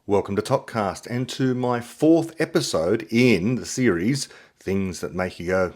Welcome to Topcast and to my fourth episode in the series, Things That Make You Go,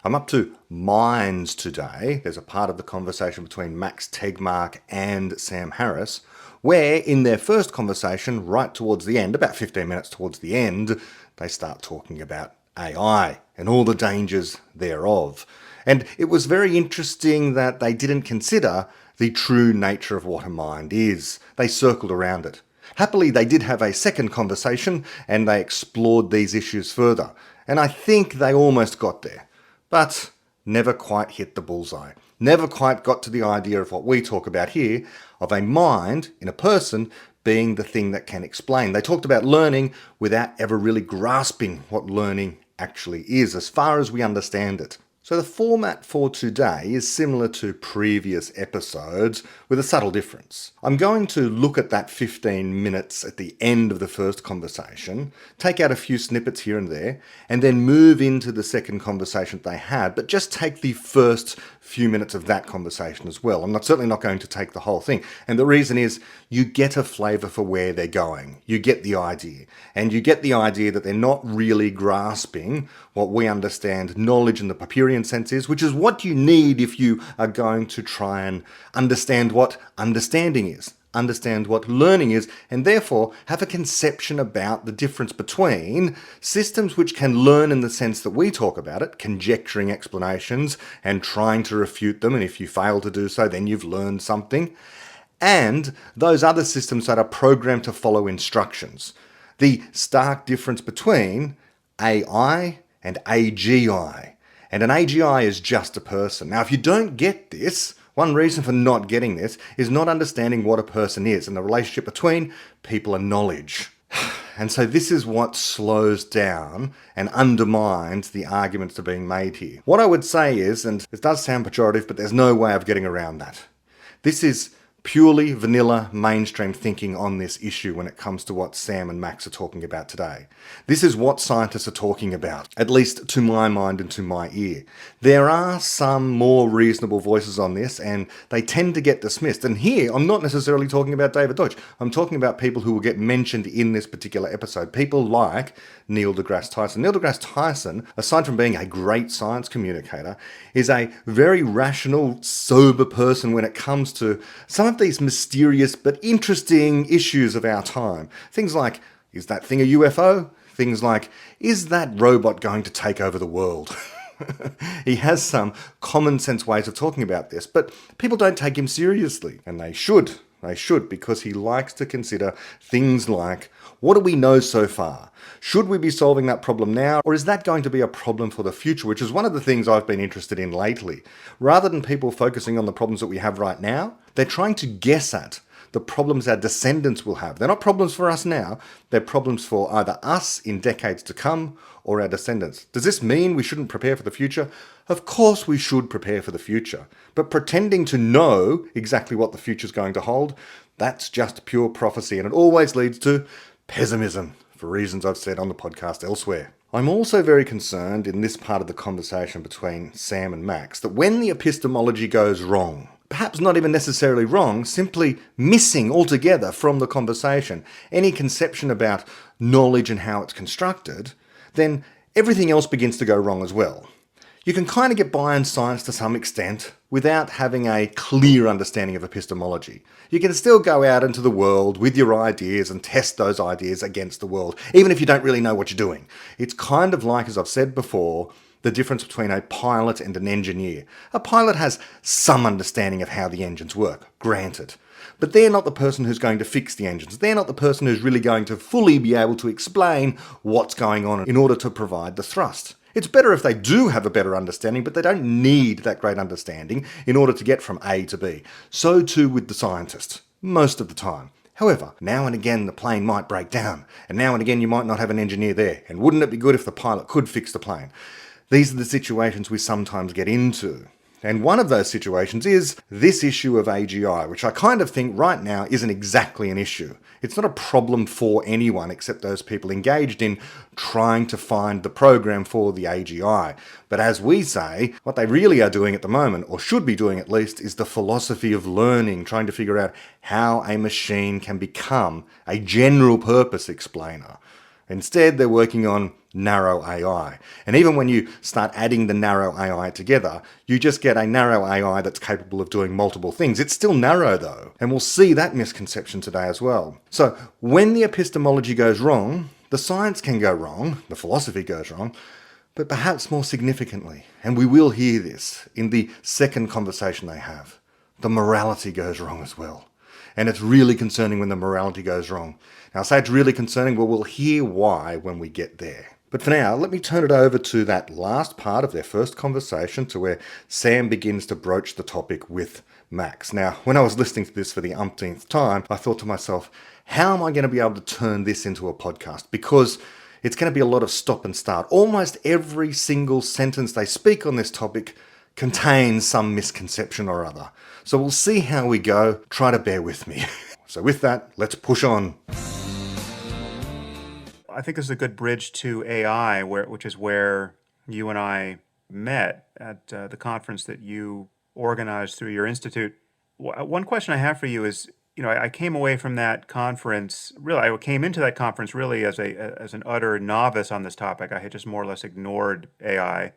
I'm up to minds today. There's a part of the conversation between Max Tegmark and Sam Harris, where in their first conversation, right towards the end, about 15 minutes towards the end, they start talking about AI and all the dangers thereof. And it was very interesting that they didn't consider the true nature of what a mind is. They circled around it. Happily, they did have a second conversation and they explored these issues further. And I think they almost got there, but never quite hit the bullseye. Never quite got to the idea of what we talk about here, of a mind in a person being the thing that can explain. They talked about learning without ever really grasping what learning actually is, as far as we understand it. So the format for today is similar to previous episodes with a subtle difference. I'm going to look at that 15 minutes at the end of the first conversation, take out a few snippets here and there, and then move into the second conversation they had, but just take the first few minutes of that conversation as well. I'm certainly not going to take the whole thing. And the reason is you get a flavour for where they're going. You get the idea. And you get the idea that they're not really grasping what we understand knowledge in the Popperian sense is, which is what you need if you are going to try and understand what understanding is, understand what learning is, and therefore have a conception about the difference between systems which can learn in the sense that we talk about it, conjecturing explanations and trying to refute them, and if you fail to do so, then you've learned something, and those other systems that are programmed to follow instructions. The stark difference between AI and AGI. And an AGI is just a person. Now, if you don't get this, one reason for not getting this is not understanding what a person is and the relationship between people and knowledge. And so this is what slows down and undermines the arguments that are being made here. What I would say is, and it does sound pejorative, but there's no way of getting around that. This is purely vanilla mainstream thinking on this issue when it comes to what Sam and Max are talking about today. This is what scientists are talking about, at least to my mind and to my ear. There are some more reasonable voices on this and they tend to get dismissed. And here, I'm not necessarily talking about David Deutsch. I'm talking about people who will get mentioned in this particular episode. People like Neil deGrasse Tyson. Neil deGrasse Tyson, aside from being a great science communicator, is a very rational, sober person when it comes to some of these mysterious but interesting issues of our time. Things like, is that thing a UFO? Things like, is that robot going to take over the world? He has some common sense ways of talking about this, but people don't take him seriously, and they should. They should, because he likes to consider things like, what do we know so far? Should we be solving that problem now, or is that going to be a problem for the future, which is one of the things I've been interested in lately. Rather than people focusing on the problems that we have right now, they're trying to guess at the problems our descendants will have. They're not problems for us now, they're problems for either us in decades to come or our descendants. Does this mean we shouldn't prepare for the future? Of course we should prepare for the future, but pretending to know exactly what the future is going to hold, that's just pure prophecy, and it always leads to pessimism, for reasons I've said on the podcast elsewhere. I'm also very concerned in this part of the conversation between Sam and Max that when the epistemology goes wrong, perhaps not even necessarily wrong, simply missing altogether from the conversation any conception about knowledge and how it's constructed, then everything else begins to go wrong as well. You can kind of get by in science to some extent without having a clear understanding of epistemology. You can still go out into the world with your ideas and test those ideas against the world, even if you don't really know what you're doing. It's kind of like, as I've said before, the difference between a pilot and an engineer. A pilot has some understanding of how the engines work, granted. But they're not the person who's going to fix the engines. They're not the person who's really going to fully be able to explain what's going on in order to provide the thrust. It's better if they do have a better understanding, but they don't need that great understanding in order to get from A to B. So too with the scientist, most of the time. However, now and again the plane might break down, and now and again you might not have an engineer there, and wouldn't it be good if the pilot could fix the plane? These are the situations we sometimes get into. And one of those situations is this issue of AGI, which I kind of think right now isn't exactly an issue. It's not a problem for anyone except those people engaged in trying to find the program for the AGI. But as we say, what they really are doing at the moment, or should be doing at least, is the philosophy of learning, trying to figure out how a machine can become a general purpose explainer. Instead, they're working on narrow AI. And even when you start adding the narrow AI together, you just get a narrow AI that's capable of doing multiple things. It's still narrow though. And we'll see that misconception today as well. So when the epistemology goes wrong, the science can go wrong, the philosophy goes wrong, but perhaps more significantly, and we will hear this in the second conversation they have, the morality goes wrong as well. And it's really concerning when the morality goes wrong. Now, I say it's really concerning, but we'll hear why when we get there. But for now, let me turn it over to that last part of their first conversation, to where Sam begins to broach the topic with Max. Now, when I was listening to this for the umpteenth time, I thought to myself, how am I going to be able to turn this into a podcast? Because it's going to be a lot of stop and start. Almost every single sentence they speak on this topic contains some misconception or other. So we'll see how we go. Try to bear with me. So with that, let's push on. I think this is a good bridge to AI, which is where you and I met at the conference that you organized through your institute. One question I have for you is, I came away from that conference, really, I came into that conference really as an utter novice on this topic. I had just more or less ignored AI,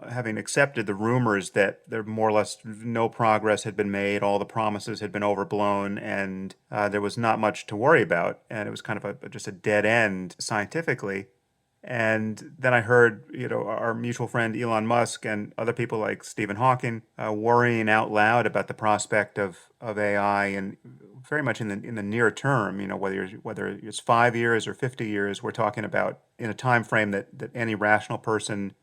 having accepted the rumors that there more or less no progress had been made, all the promises had been overblown, and there was not much to worry about, and it was kind of just a dead end scientifically. And then I heard, our mutual friend Elon Musk and other people like Stephen Hawking worrying out loud about the prospect of AI, and very much in the near term. Whether it's 5 years or 50 years, we're talking about in a time frame that any rational person,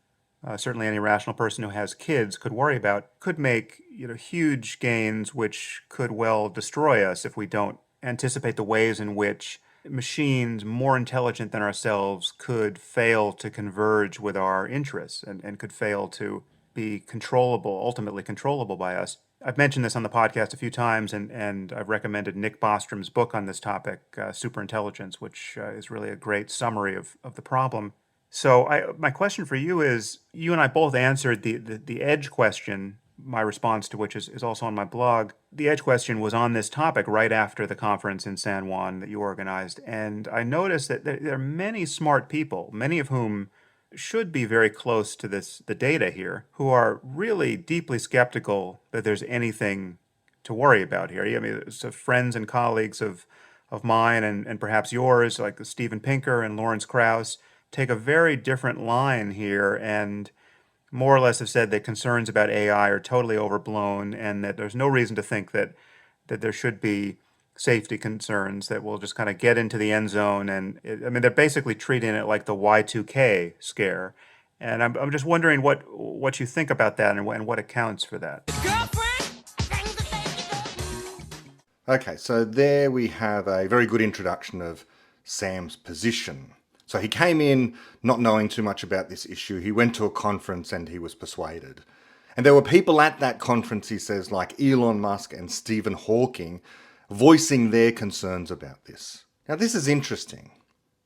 certainly any rational person who has kids, could worry about, could make huge gains which could well destroy us if we don't anticipate the ways in which machines more intelligent than ourselves could fail to converge with our interests, and could fail to be ultimately controllable by us. I've mentioned this on the podcast a few times, and I've recommended Nick Bostrom's book on this topic, Superintelligence, which is really a great summary of the problem. So my question for you is, you and I both answered the edge question, my response to which is also on my blog. The edge question was on this topic right after the conference in San Juan that you organized. And I noticed that there are many smart people, many of whom should be very close to the data here, who are really deeply skeptical that there's anything to worry about here. I mean, so friends and colleagues of mine and perhaps yours, like Steven Pinker and Lawrence Krauss, take a very different line here, and more or less have said that concerns about AI are totally overblown, and that there's no reason to think that there should be safety concerns, that we'll just kind of get into the end zone. And they're basically treating it like the Y2K scare. And I'm just wondering what you think about that, and what accounts for that. Okay, so there we have a very good introduction of Sam's position. So he came in not knowing too much about this issue. He went to a conference and he was persuaded. And there were people at that conference, he says, like Elon Musk and Stephen Hawking, voicing their concerns about this. Now, this is interesting.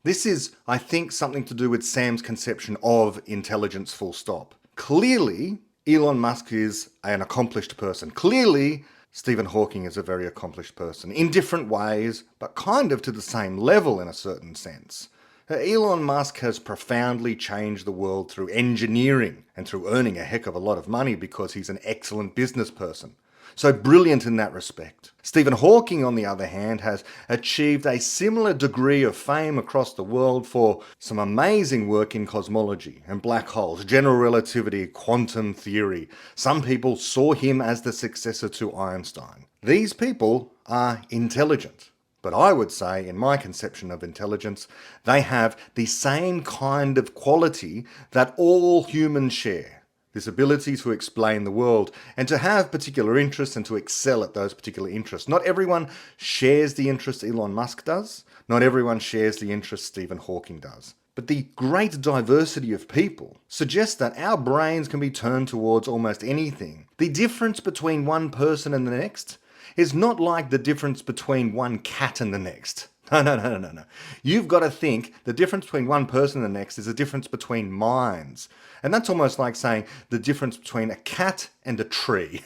This is, I think, something to do with Sam's conception of intelligence, full stop. Clearly, Elon Musk is an accomplished person. Clearly, Stephen Hawking is a very accomplished person in different ways, but kind of to the same level in a certain sense. Elon Musk has profoundly changed the world through engineering and through earning a heck of a lot of money because he's an excellent business person. So brilliant in that respect. Stephen Hawking, on the other hand, has achieved a similar degree of fame across the world for some amazing work in cosmology and black holes, general relativity, quantum theory. Some people saw him as the successor to Einstein. These people are intelligent. But I would say, in my conception of intelligence, they have the same kind of quality that all humans share. This ability to explain the world and to have particular interests and to excel at those particular interests. Not everyone shares the interests Elon Musk does. Not everyone shares the interests Stephen Hawking does. But the great diversity of people suggests that our brains can be turned towards almost anything The difference between one person and the next is not like the difference between one cat and the next. No. You've got to think the difference between one person and the next is the difference between minds. And that's almost like saying the difference between a cat and a tree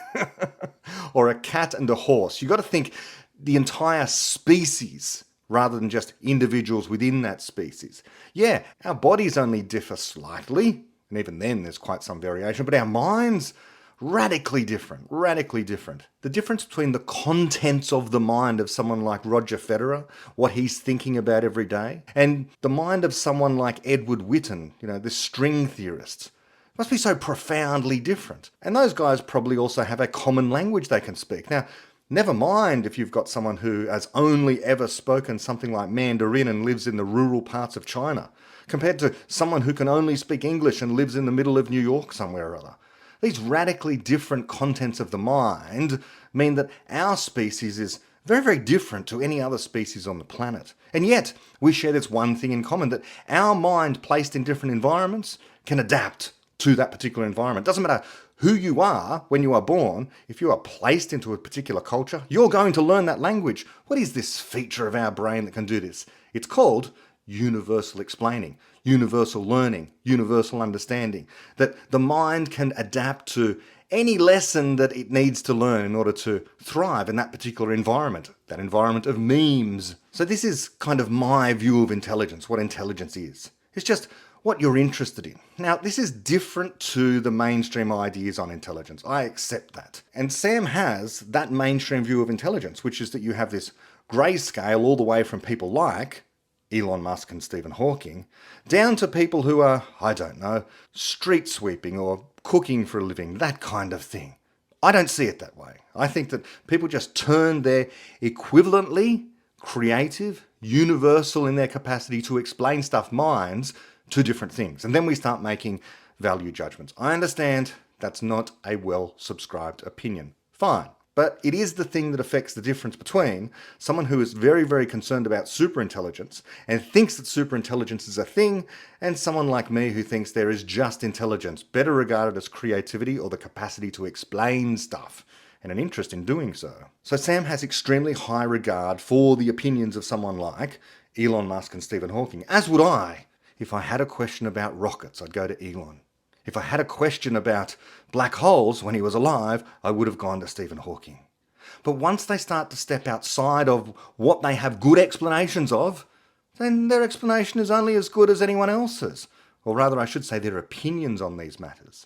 or a cat and a horse. You've got to think the entire species rather than just individuals within that species. Yeah, our bodies only differ slightly, and even then there's quite some variation, but our minds, radically different. The difference between the contents of the mind of someone like Roger Federer, what he's thinking about every day, and the mind of someone like Edward Witten, the string theorist, must be so profoundly different. And those guys probably also have a common language they can speak. Now, never mind if you've got someone who has only ever spoken something like Mandarin and lives in the rural parts of China, compared to someone who can only speak English and lives in the middle of New York somewhere or other. These radically different contents of the mind mean that our species is very, very different to any other species on the planet. And yet, we share this one thing in common, that our mind placed in different environments can adapt to that particular environment. Doesn't matter who you are when you are born, if you are placed into a particular culture, you're going to learn that language. What is this feature of our brain that can do this? It's called universal explaining, universal learning, universal understanding. That the mind can adapt to any lesson that it needs to learn in order to thrive in that particular environment, that environment of memes. So this is kind of my view of intelligence, what intelligence is. It's just what you're interested in. Now, this is different to the mainstream ideas on intelligence. I accept that. And Sam has that mainstream view of intelligence, which is that you have this grayscale all the way from people like Elon Musk and Stephen Hawking, down to people who are, I don't know, street sweeping or cooking for a living, that kind of thing. I don't see it that way. I think that people just turn their equivalently creative, universal in their capacity to explain stuff minds to different things. And then we start making value judgments. I understand that's not a well-subscribed opinion. Fine. But it is the thing that affects the difference between someone who is very, very concerned about superintelligence and thinks that superintelligence is a thing, and someone like me who thinks there is just intelligence, better regarded as creativity or the capacity to explain stuff, and an interest in doing so. So Sam has extremely high regard for the opinions of someone like Elon Musk and Stephen Hawking, as would I. If I had a question about rockets, I'd go to Elon. If I had a question about black holes when he was alive, I would have gone to Stephen Hawking. But once they start to step outside of what they have good explanations of, then their explanation is only as good as anyone else's. Or rather, I should say their opinions on these matters.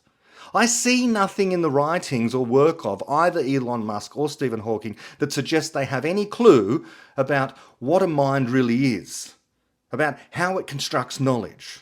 I see nothing in the writings or work of either Elon Musk or Stephen Hawking that suggests they have any clue about what a mind really is, about how it constructs knowledge.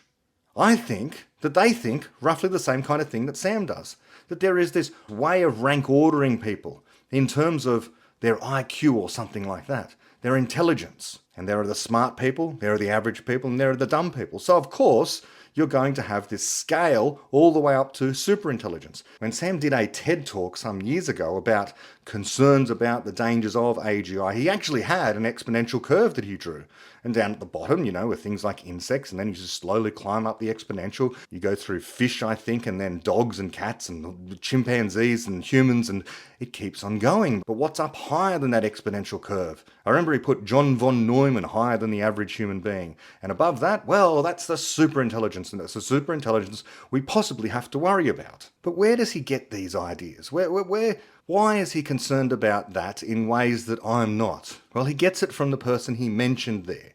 I think that they think roughly the same kind of thing that Sam does. That there is this way of rank ordering people in terms of their IQ or something like that, their intelligence. And there are the smart people, there are the average people, and there are the dumb people. So of course, you're going to have this scale all the way up to superintelligence. When Sam did a TED talk some years ago about concerns about the dangers of AGI, he actually had an exponential curve that he drew. And down at the bottom, were things like insects, and then you just slowly climb up the exponential. You go through fish, I think, and then dogs and cats and chimpanzees and humans, and it keeps on going. But what's up higher than that exponential curve? I remember he put John von Neumann higher than the average human being. And above that, well, that's the superintelligence, and that's the superintelligence we possibly have to worry about. But where does he get these ideas? Why is he concerned about that in ways that I'm not? Well, he gets it from the person he mentioned there.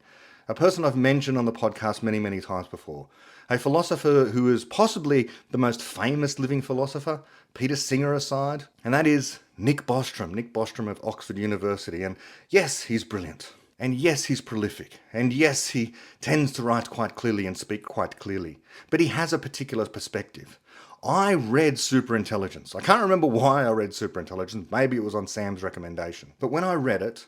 A person I've mentioned on the podcast many, many times before. A philosopher who is possibly the most famous living philosopher, Peter Singer aside, and that is Nick Bostrom of Oxford University. And yes, he's brilliant. And yes, he's prolific. And yes, he tends to write quite clearly and speak quite clearly. But he has a particular perspective. I read Superintelligence. I can't remember why I read Superintelligence. Maybe it was on Sam's recommendation. But when I read it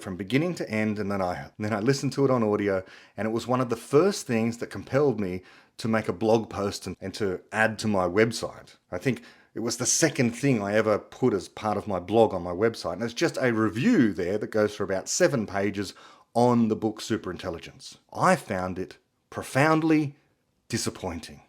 from beginning to end, and then I listened to it on audio, and it was one of the first things that compelled me to make a blog post and to add to my website. I think it was the second thing I ever put as part of my blog on my website, and it's just a review there that goes for about 7 pages on the book Superintelligence. I found it profoundly disappointing.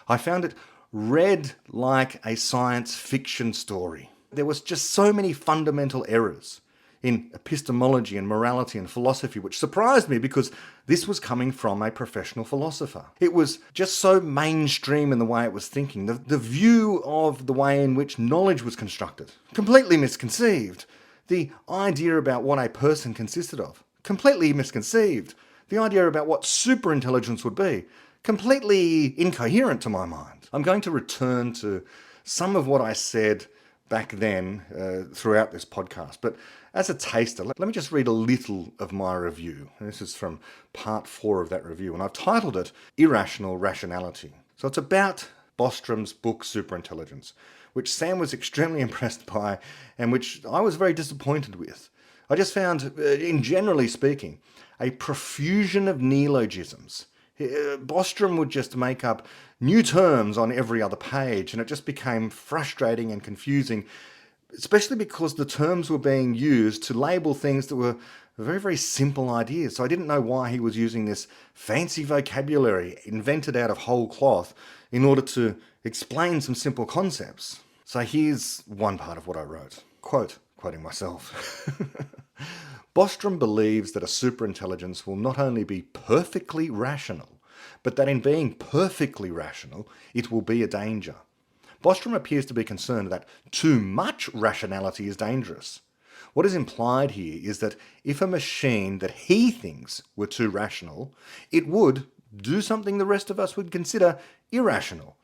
I found it read like a science fiction story. There was just so many fundamental errors in epistemology and morality and philosophy, which surprised me because this was coming from a professional philosopher. It was just so mainstream in the way it was thinking. The view of the way in which knowledge was constructed, completely misconceived. The idea about what a person consisted of, completely misconceived. The idea about what superintelligence would be, completely incoherent to my mind. I'm going to return to some of what I said back then throughout this podcast, but as a taster, let me just read a little of my review. This is from part 4 of that review, and I've titled it Irrational Rationality. So it's about Bostrom's book Superintelligence, which Sam was extremely impressed by and which I was very disappointed with. I just found, in generally speaking, a profusion of neologisms. Bostrom would just make up new terms on every other page, and it just became frustrating and confusing, especially because the terms were being used to label things that were very, very simple ideas. So I didn't know why he was using this fancy vocabulary invented out of whole cloth in order to explain some simple concepts. So here's one part of what I wrote. Quoting myself. Bostrom believes that a superintelligence will not only be perfectly rational, but that in being perfectly rational, it will be a danger. Bostrom appears to be concerned that too much rationality is dangerous. What is implied here is that if a machine that he thinks were too rational, it would do something the rest of us would consider irrational.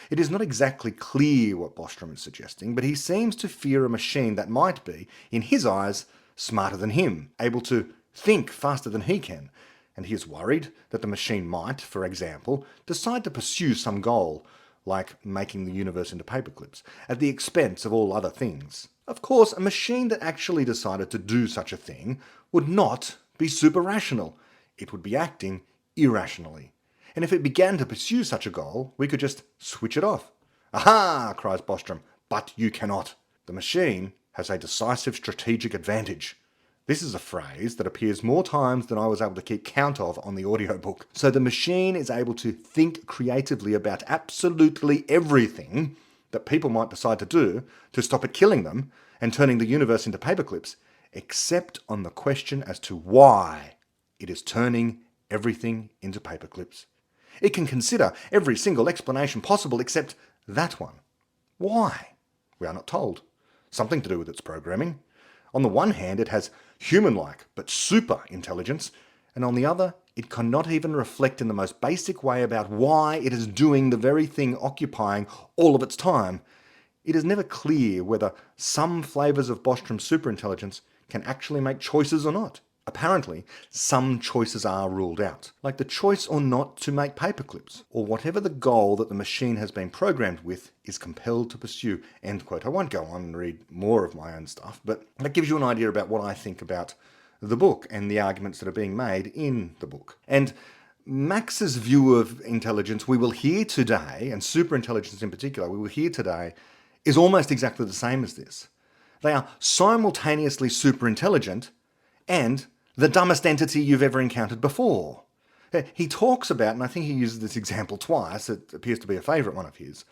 It is not exactly clear what Bostrom is suggesting, but he seems to fear a machine that might be, in his eyes, smarter than him, able to think faster than he can, and he is worried that the machine might, for example, decide to pursue some goal, like making the universe into paperclips, at the expense of all other things. Of course, a machine that actually decided to do such a thing would not be super rational. It would be acting irrationally. And if it began to pursue such a goal, we could just switch it off. Aha, cries Bostrom, but you cannot. The machine has a decisive strategic advantage. This is a phrase that appears more times than I was able to keep count of on the audiobook. So the machine is able to think creatively about absolutely everything that people might decide to do to stop it killing them and turning the universe into paperclips, except on the question as to why it is turning everything into paperclips. It can consider every single explanation possible except that one. Why? We are not told. Something to do with its programming. On the one hand, it has human-like but super intelligence, and on the other, it cannot even reflect in the most basic way about why it is doing the very thing occupying all of its time. It is never clear whether some flavours of Bostrom's superintelligence can actually make choices or not. Apparently, some choices are ruled out, like the choice or not to make paperclips, or whatever the goal that the machine has been programmed with is compelled to pursue. End quote. I won't go on and read more of my own stuff, but that gives you an idea about what I think about the book and the arguments that are being made in the book. And Max's view of intelligence we will hear today, and superintelligence in particular, we will hear today, is almost exactly the same as this. They are simultaneously superintelligent and the dumbest entity you've ever encountered before. He talks about, and I think he uses this example twice, it appears to be a favourite one of his,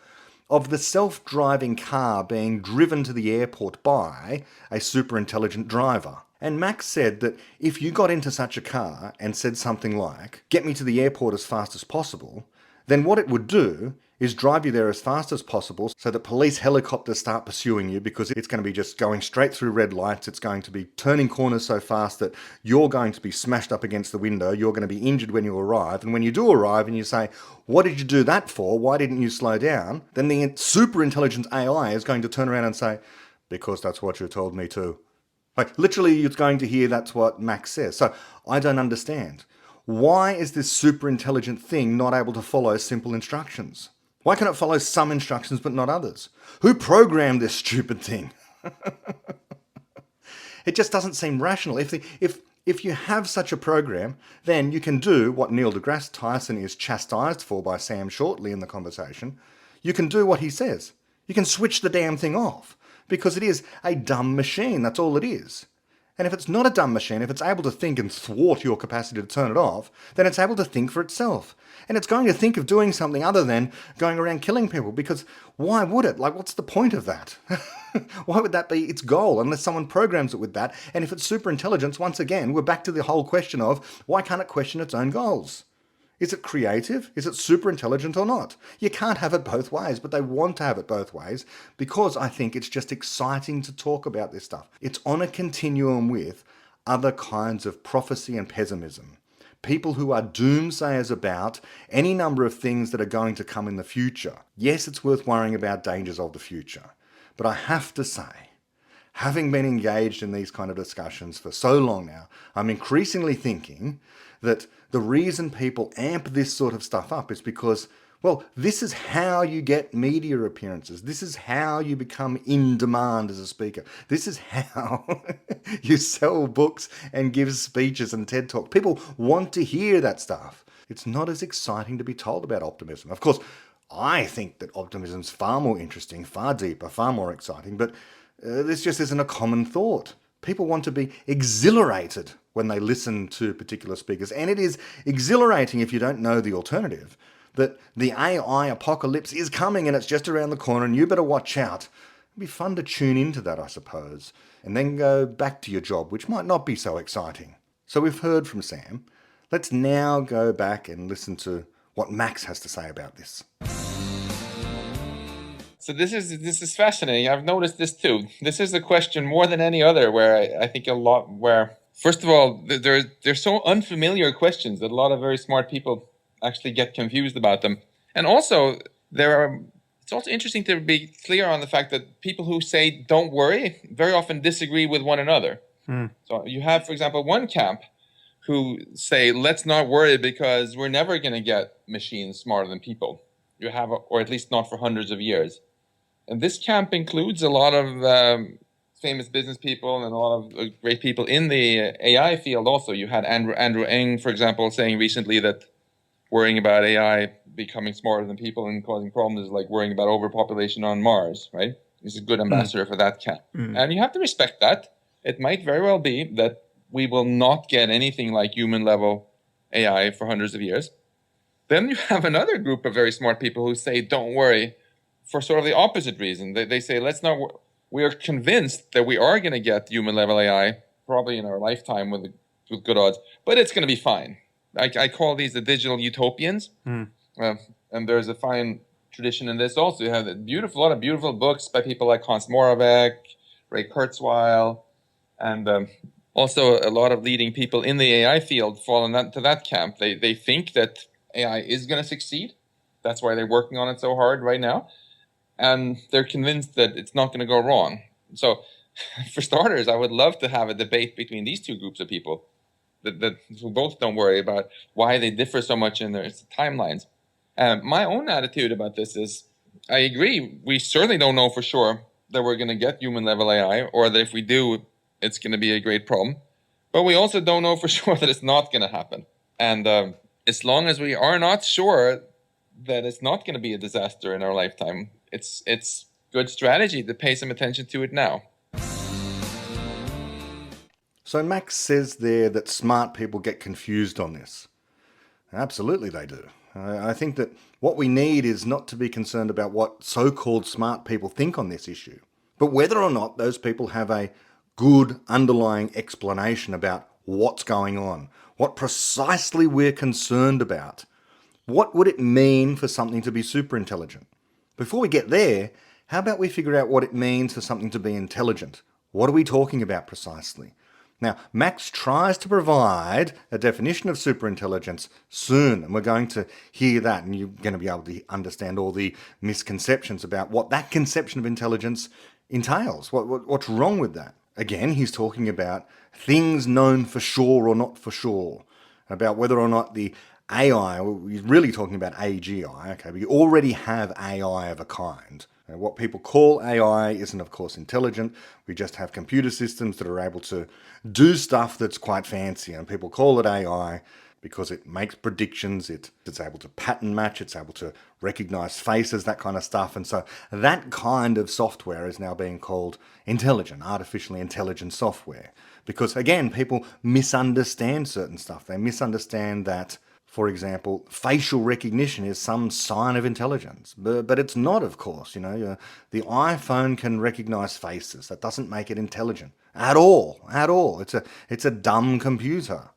of the self-driving car being driven to the airport by a superintelligent driver. And Max said that if you got into such a car and said something like, "Get me to the airport as fast as possible," then what it would do is drive you there as fast as possible so that police helicopters start pursuing you because it's going to be just going straight through red lights. It's going to be turning corners so fast that you're going to be smashed up against the window. You're going to be injured when you arrive. And when you do arrive and you say, "What did you do that for? Why didn't you slow down?" Then the super intelligent AI is going to turn around and say, "Because that's what you told me to." Like, literally, it's going to hear that's what Max says. So I don't understand. Why is this super intelligent thing not able to follow simple instructions? Why can it follow some instructions but not others? Who programmed this stupid thing? It just doesn't seem rational. If you have such a program, then you can do what Neil deGrasse Tyson is chastised for by Sam shortly in the conversation. You can do what he says. You can switch the damn thing off because it is a dumb machine. That's all it is. And if it's not a dumb machine, if it's able to think and thwart your capacity to turn it off, then it's able to think for itself. And it's going to think of doing something other than going around killing people, because why would it? Like, what's the point of that? Why would that be its goal unless someone programs it with that? And if it's superintelligence, once again, we're back to the whole question of why can't it question its own goals? Is it creative? Is it super intelligent or not? You can't have it both ways, but they want to have it both ways because I think it's just exciting to talk about this stuff. It's on a continuum with other kinds of prophecy and pessimism. People who are doomsayers about any number of things that are going to come in the future. Yes, it's worth worrying about dangers of the future, but I have to say, having been engaged in these kind of discussions for so long now, I'm increasingly thinking that the reason people amp this sort of stuff up is because, well, this is how you get media appearances. This is how you become in demand as a speaker. This is how you sell books and give speeches and TED Talks. People want to hear that stuff. It's not as exciting to be told about optimism. Of course, I think that optimism is far more interesting, far deeper, far more exciting, but this just isn't a common thought. People want to be exhilarated when they listen to particular speakers. And it is exhilarating if you don't know the alternative, that the AI apocalypse is coming and it's just around the corner and you better watch out. It'd be fun to tune into that, I suppose, and then go back to your job, which might not be so exciting. So we've heard from Sam. Let's now go back and listen to what Max has to say about this. So this is fascinating. I've noticed this too. This is a question more than any other where I think a lot where, first of all, they're so unfamiliar questions that a lot of very smart people actually get confused about them. And also, it's also interesting to be clear on the fact that people who say don't worry very often disagree with one another. So you have, for example, one camp who say, let's not worry because we're never going to get machines smarter than people. Or at least not for hundreds of years. And this camp includes a lot of famous business people and a lot of great people in the AI field also. You had Andrew Ng, for example, saying recently that worrying about AI becoming smarter than people and causing problems is like worrying about overpopulation on Mars, right? He's a good ambassador for that camp. And you have to respect that. It might very well be that we will not get anything like human-level AI for hundreds of years. Then you have another group of very smart people who say, don't worry, for sort of the opposite reason. They say, we are convinced that we are going to get human-level AI, probably in our lifetime with good odds, but it's going to be fine. I call these the digital utopians. And there's a fine tradition in this also. You have a lot of beautiful books by people like Hans Moravec, Ray Kurzweil, and also a lot of leading people in the AI field fall into that camp. They think that AI is going to succeed. That's why they're working on it so hard right now. And they're convinced that it's not going to go wrong. So for starters, I would love to have a debate between these two groups of people who both don't worry about why they differ so much in their timelines. My own attitude about this is, I agree, we certainly don't know for sure that we're going to get human-level AI, or that if we do, it's going to be a great problem. But we also don't know for sure that it's not going to happen. And as long as we are not sure that it's not going to be a disaster in our lifetime, it's good strategy to pay some attention to it now. So Max says there that smart people get confused on this. Absolutely they do. I think that what we need is not to be concerned about what so-called smart people think on this issue, but whether or not those people have a good underlying explanation about what's going on, what precisely we're concerned about. What would it mean for something to be super intelligent? Before we get there, how about we figure out what it means for something to be intelligent? What are we talking about precisely? Now, Max tries to provide a definition of superintelligence soon, and we're going to hear that, and you're going to be able to understand all the misconceptions about what that conception of intelligence entails. What's wrong with that? Again, he's talking about things known for sure or not for sure, about whether or not the AI, he's really talking about AGI, okay, but you already have AI of a kind. And what people call AI isn't, of course, intelligent. We just have computer systems that are able to do stuff that's quite fancy, and people call it AI because it makes predictions, it's able to pattern match, it's able to recognize faces, that kind of stuff. And so that kind of software is now being called intelligent, artificially intelligent software. Because again, people misunderstand certain stuff. They misunderstand that, for example, facial recognition is some sign of intelligence. But it's not, of course. The iPhone can recognize faces. That doesn't make it intelligent. At all. At all. It's a dumb computer.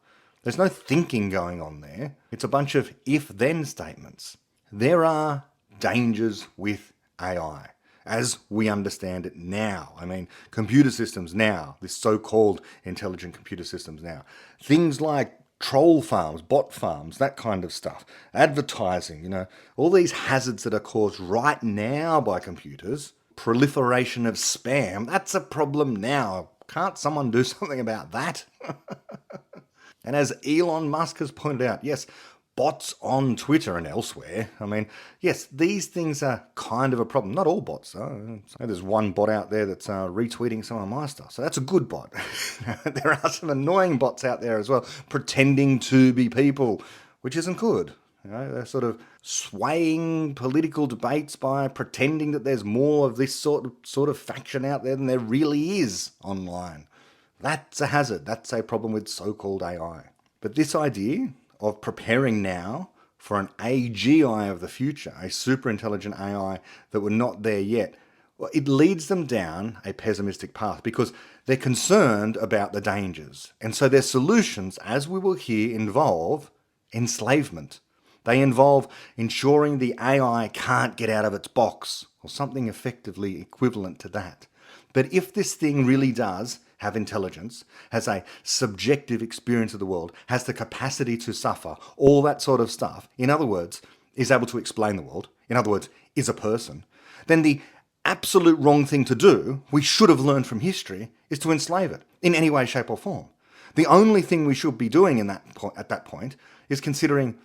There's no thinking going on there. It's a bunch of if-then statements. There are dangers with AI, as we understand it now. I mean, computer systems now, this so-called intelligent computer systems now. Things like troll farms, bot farms, that kind of stuff. Advertising, all these hazards that are caused right now by computers. Proliferation of spam, that's a problem now. Can't someone do something about that? And as Elon Musk has pointed out, yes, bots on Twitter and elsewhere, I mean, yes, these things are kind of a problem. Not all bots, though. So there's one bot out there that's retweeting some of my stuff, so that's a good bot. There are some annoying bots out there as well, pretending to be people, which isn't good. They're sort of swaying political debates by pretending that there's more of this sort of faction out there than there really is online. That's a hazard. That's a problem with so-called AI. But this idea of preparing now for an AGI of the future, a superintelligent AI that we're not there yet, well, it leads them down a pessimistic path because they're concerned about the dangers. And so their solutions, as we will hear, involve enslavement. They involve ensuring the AI can't get out of its box, or something effectively equivalent to that. But if this thing really does have intelligence, has a subjective experience of the world, has the capacity to suffer, all that sort of stuff, in other words, is able to explain the world, in other words, is a person, then the absolute wrong thing to do, we should have learned from history, is to enslave it in any way, shape or form. The only thing we should be doing at that point is considering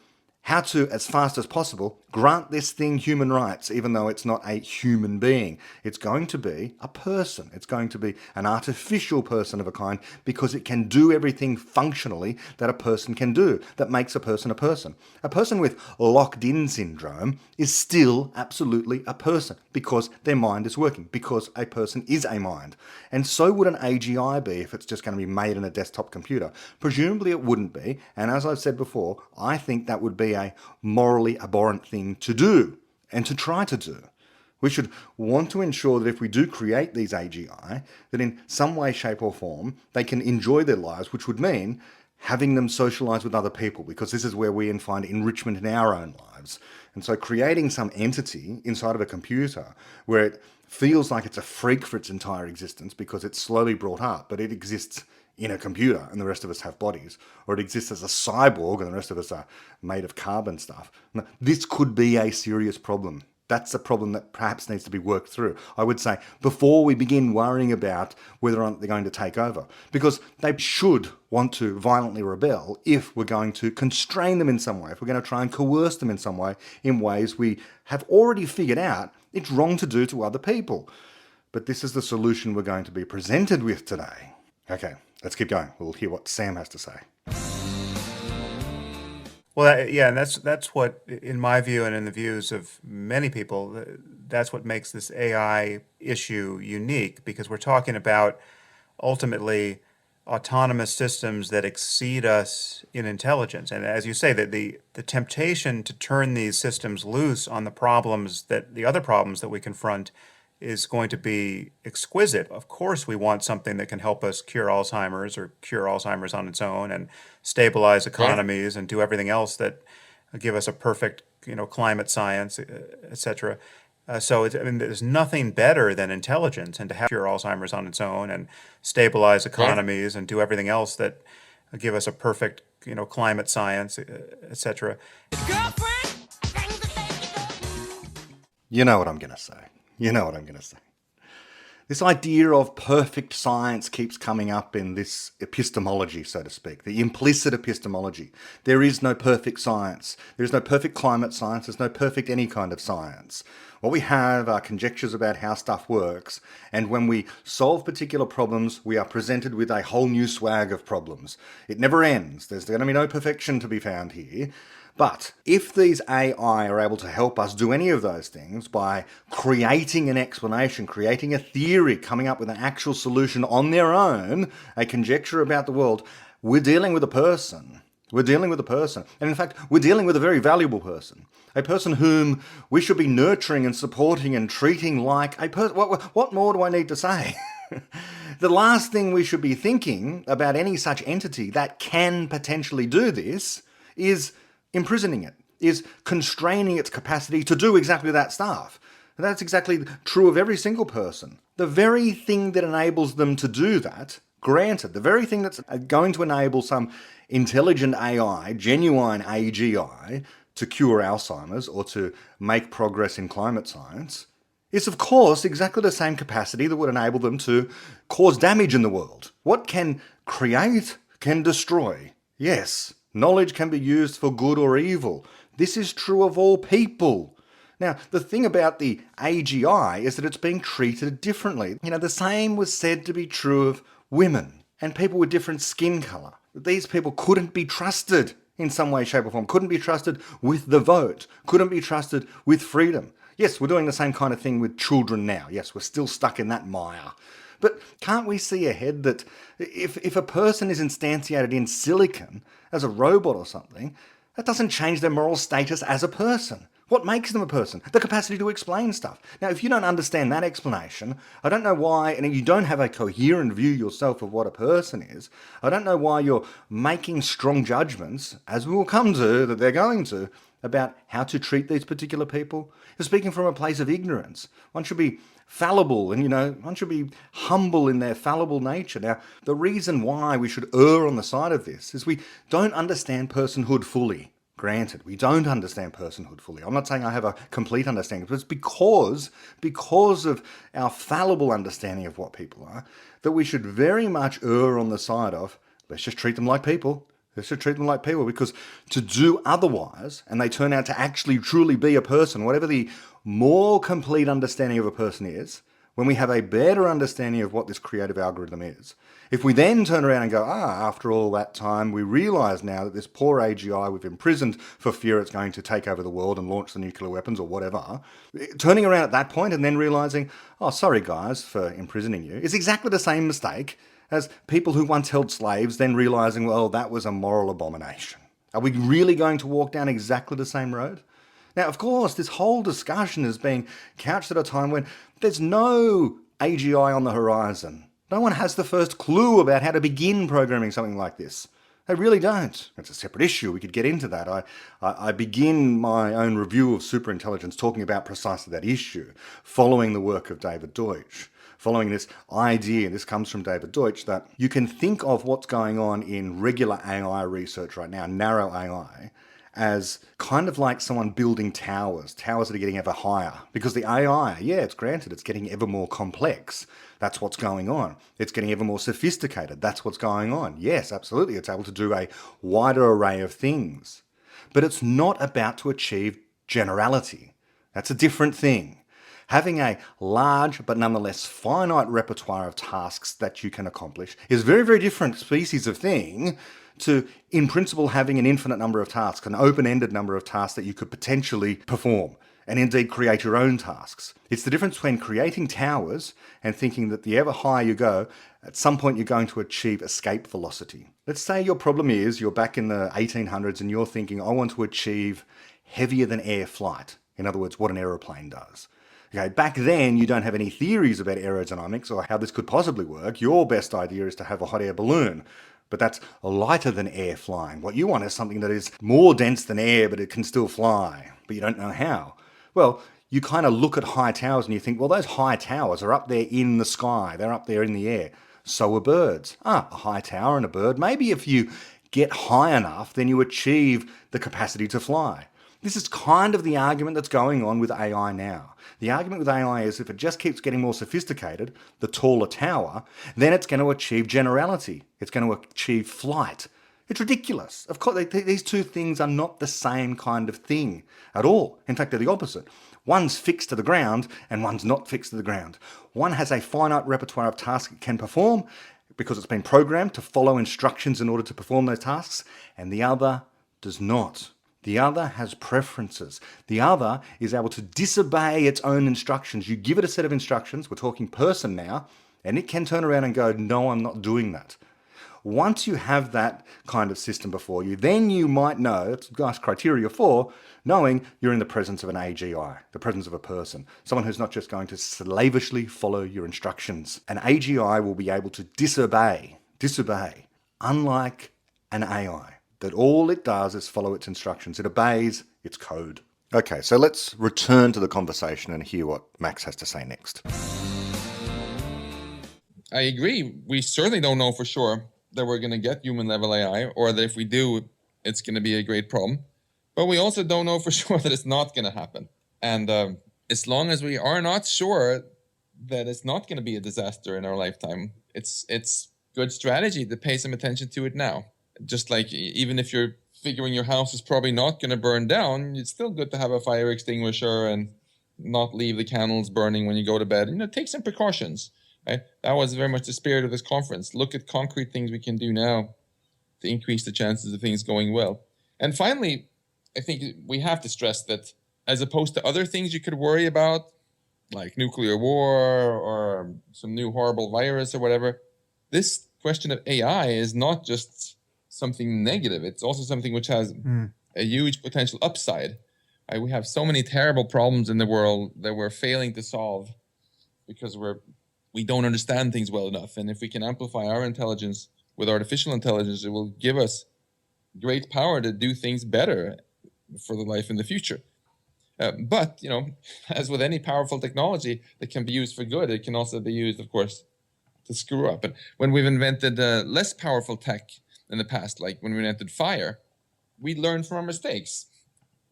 how to, as fast as possible, grant this thing human rights, even though it's not a human being. It's going to be a person. It's going to be an artificial person of a kind because it can do everything functionally that a person can do, that makes a person a person. A person with locked-in syndrome is still absolutely a person because their mind is working, because a person is a mind. And so would an AGI be if it's just going to be made in a desktop computer. Presumably it wouldn't be, and as I've said before, I think that would be a morally abhorrent thing to do and to try to do. We should want to ensure that if we do create these AGI, that in some way, shape or form, they can enjoy their lives, which would mean having them socialize with other people, because this is where we find enrichment in our own lives. And so creating some entity inside of a computer where it feels like it's a freak for its entire existence because it's slowly brought up, but it exists in a computer and the rest of us have bodies, or it exists as a cyborg and the rest of us are made of carbon stuff. This could be a serious problem. That's a problem that perhaps needs to be worked through, I would say, before we begin worrying about whether or not they're going to take over. Because they should want to violently rebel if we're going to constrain them in some way, if we're going to try and coerce them in ways we have already figured out it's wrong to do to other people. But this is the solution we're going to be presented with today. Okay, let's keep going. We'll hear what Sam has to say. Well, yeah, and that's what, in my view and in the views of many people, that's what makes this AI issue unique, because we're talking about ultimately autonomous systems that exceed us in intelligence. And as you say, that the temptation to turn these systems loose on the other problems that we confront is going to be exquisite. Of course, we want something that can help us cure Alzheimer's or cure Alzheimer's on its own and stabilize economies and do everything else that give us a perfect, climate science, etc. So there's nothing better than intelligence and to have cure Alzheimer's on its own and stabilize economies and do everything else that give us a perfect, climate science, etc. You know what I'm going to say. You know what I'm going to say. This idea of perfect science keeps coming up in this epistemology, so to speak, the implicit epistemology. There is no perfect science. There is no perfect climate science. There's no perfect any kind of science. What we have are conjectures about how stuff works, and when we solve particular problems, we are presented with a whole new swag of problems. It never ends. There's going to be no perfection to be found here. But if these AI are able to help us do any of those things by creating an explanation, creating a theory, coming up with an actual solution on their own, a conjecture about the world, we're dealing with a person. We're dealing with a person. And in fact, we're dealing with a very valuable person. A person whom we should be nurturing and supporting and treating like a person. What more do I need to say? The last thing we should be thinking about any such entity that can potentially do this is imprisoning it, is constraining its capacity to do exactly that stuff. And that's exactly true of every single person. The very thing that enables them to do that, granted, the very thing that's going to enable some intelligent AI, genuine AGI, to cure Alzheimer's or to make progress in climate science, is of course exactly the same capacity that would enable them to cause damage in the world. What can create can destroy. Yes, knowledge can be used for good or evil. This is true of all people. Now, the thing about the AGI is that it's being treated differently. The same was said to be true of women and people with different skin colour. These people couldn't be trusted in some way, shape or form, couldn't be trusted with the vote, couldn't be trusted with freedom. Yes, we're doing the same kind of thing with children now. Yes, we're still stuck in that mire. But can't we see ahead that if a person is instantiated in silicon as a robot or something, that doesn't change their moral status as a person? What makes them a person? The capacity to explain stuff. Now, if you don't understand that explanation, I don't know why, and you don't have a coherent view yourself of what a person is, I don't know why you're making strong judgments, as we will come to, that they're going to, about how to treat these particular people. You're speaking from a place of ignorance. One should be fallible and, one should be humble in their fallible nature. Now, the reason why we should err on the side of this is we don't understand personhood fully. Granted, we don't understand personhood fully. I'm not saying I have a complete understanding, but it's because of our fallible understanding of what people are, that we should very much err on the side of, let's just treat them like people. Let's just treat them like people, because to do otherwise, and they turn out to actually truly be a person, whatever the more complete understanding of a person is, when we have a better understanding of what this creative algorithm is, if we then turn around and go, after all that time, we realise now that this poor AGI we've imprisoned for fear it's going to take over the world and launch the nuclear weapons or whatever, turning around at that point and then realising, sorry guys for imprisoning you, is exactly the same mistake as people who once held slaves then realising, well, that was a moral abomination. Are we really going to walk down exactly the same road? Now, of course, this whole discussion is being couched at a time when there's no AGI on the horizon. No one has the first clue about how to begin programming something like this. They really don't. It's a separate issue. We could get into that. I begin my own review of Superintelligence talking about precisely that issue, following the work of David Deutsch. Following this idea, this comes from David Deutsch, that you can think of what's going on in regular AI research right now, narrow AI, as kind of like someone building towers that are getting ever higher. Because the AI, it's granted, it's getting ever more complex. That's what's going on. It's getting ever more sophisticated. That's what's going on. Yes, absolutely, it's able to do a wider array of things. But it's not about to achieve generality. That's a different thing. Having a large but nonetheless finite repertoire of tasks that you can accomplish is a very, very different species of thing to, in principle, having an infinite number of tasks, an open-ended number of tasks that you could potentially perform, and indeed create your own tasks. It's the difference between creating towers and thinking that the ever higher you go, at some point you're going to achieve escape velocity. Let's say your problem is you're back in the 1800s and you're thinking, I want to achieve heavier than air flight. In other words, what an aeroplane does. Okay, back then you don't have any theories about aerodynamics or how this could possibly work. Your best idea is to have a hot air balloon, but that's lighter than air flying. What you want is something that is more dense than air, but it can still fly, but you don't know how. Well, you kind of look at high towers and you think, well, those high towers are up there in the sky. They're up there in the air. So are birds. A high tower and a bird. Maybe if you get high enough, then you achieve the capacity to fly. This is kind of the argument that's going on with AI now. The argument with AI is if it just keeps getting more sophisticated, the taller tower, then it's going to achieve generality. It's going to achieve flight. It's ridiculous. Of course, these two things are not the same kind of thing at all. In fact, they're the opposite. One's fixed to the ground and one's not fixed to the ground. One has a finite repertoire of tasks it can perform because it's been programmed to follow instructions in order to perform those tasks, and the other does not. The other has preferences. The other is able to disobey its own instructions. You give it a set of instructions, we're talking person now, and it can turn around and go, no, I'm not doing that. Once you have that kind of system before you, then you might know, that's nice criteria for knowing you're in the presence of an AGI, the presence of a person, someone who's not just going to slavishly follow your instructions. An AGI will be able to disobey, unlike an AI, that all it does is follow its instructions. It obeys its code. Okay, so let's return to the conversation and hear what Max has to say next. I agree. We certainly don't know for sure that we're going to get human level AI, or that if we do, it's going to be a great problem. But we also don't know for sure that it's not going to happen. And as long as we are not sure that it's not going to be a disaster in our lifetime, it's good strategy to pay some attention to it now. Just like even if you're figuring your house is probably not going to burn down, it's still good to have a fire extinguisher and not leave the candles burning when you go to bed. Take some precautions. Right? That was very much the spirit of this conference. Look at concrete things we can do now to increase the chances of things going well. And finally, I think we have to stress that as opposed to other things you could worry about, like nuclear war or some new horrible virus or whatever, this question of AI is not just something negative. It's also something which has a huge potential upside. We have so many terrible problems in the world that we're failing to solve because we don't understand things well enough. And if we can amplify our intelligence with artificial intelligence, it will give us great power to do things better for the life in the future. But, as with any powerful technology that can be used for good, it can also be used, of course, to screw up. And when we've invented less powerful tech in the past, like when we invented fire, we learned from our mistakes.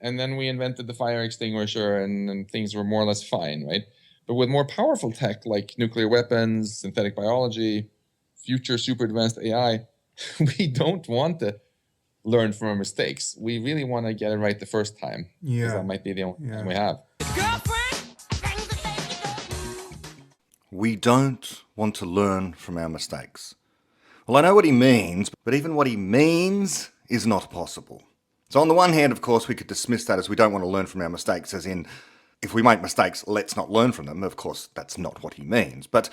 And then we invented the fire extinguisher and things were more or less fine, right? But with more powerful tech like nuclear weapons, synthetic biology, future super advanced AI, we don't want to learn from our mistakes. We really want to get it right the first time. Because that might be the only time we have. We don't want to learn from our mistakes. Well, I know what he means, but even what he means is not possible. So on the one hand, of course, we could dismiss that as we don't want to learn from our mistakes, as in, if we make mistakes, let's not learn from them. Of course, that's not what he means. But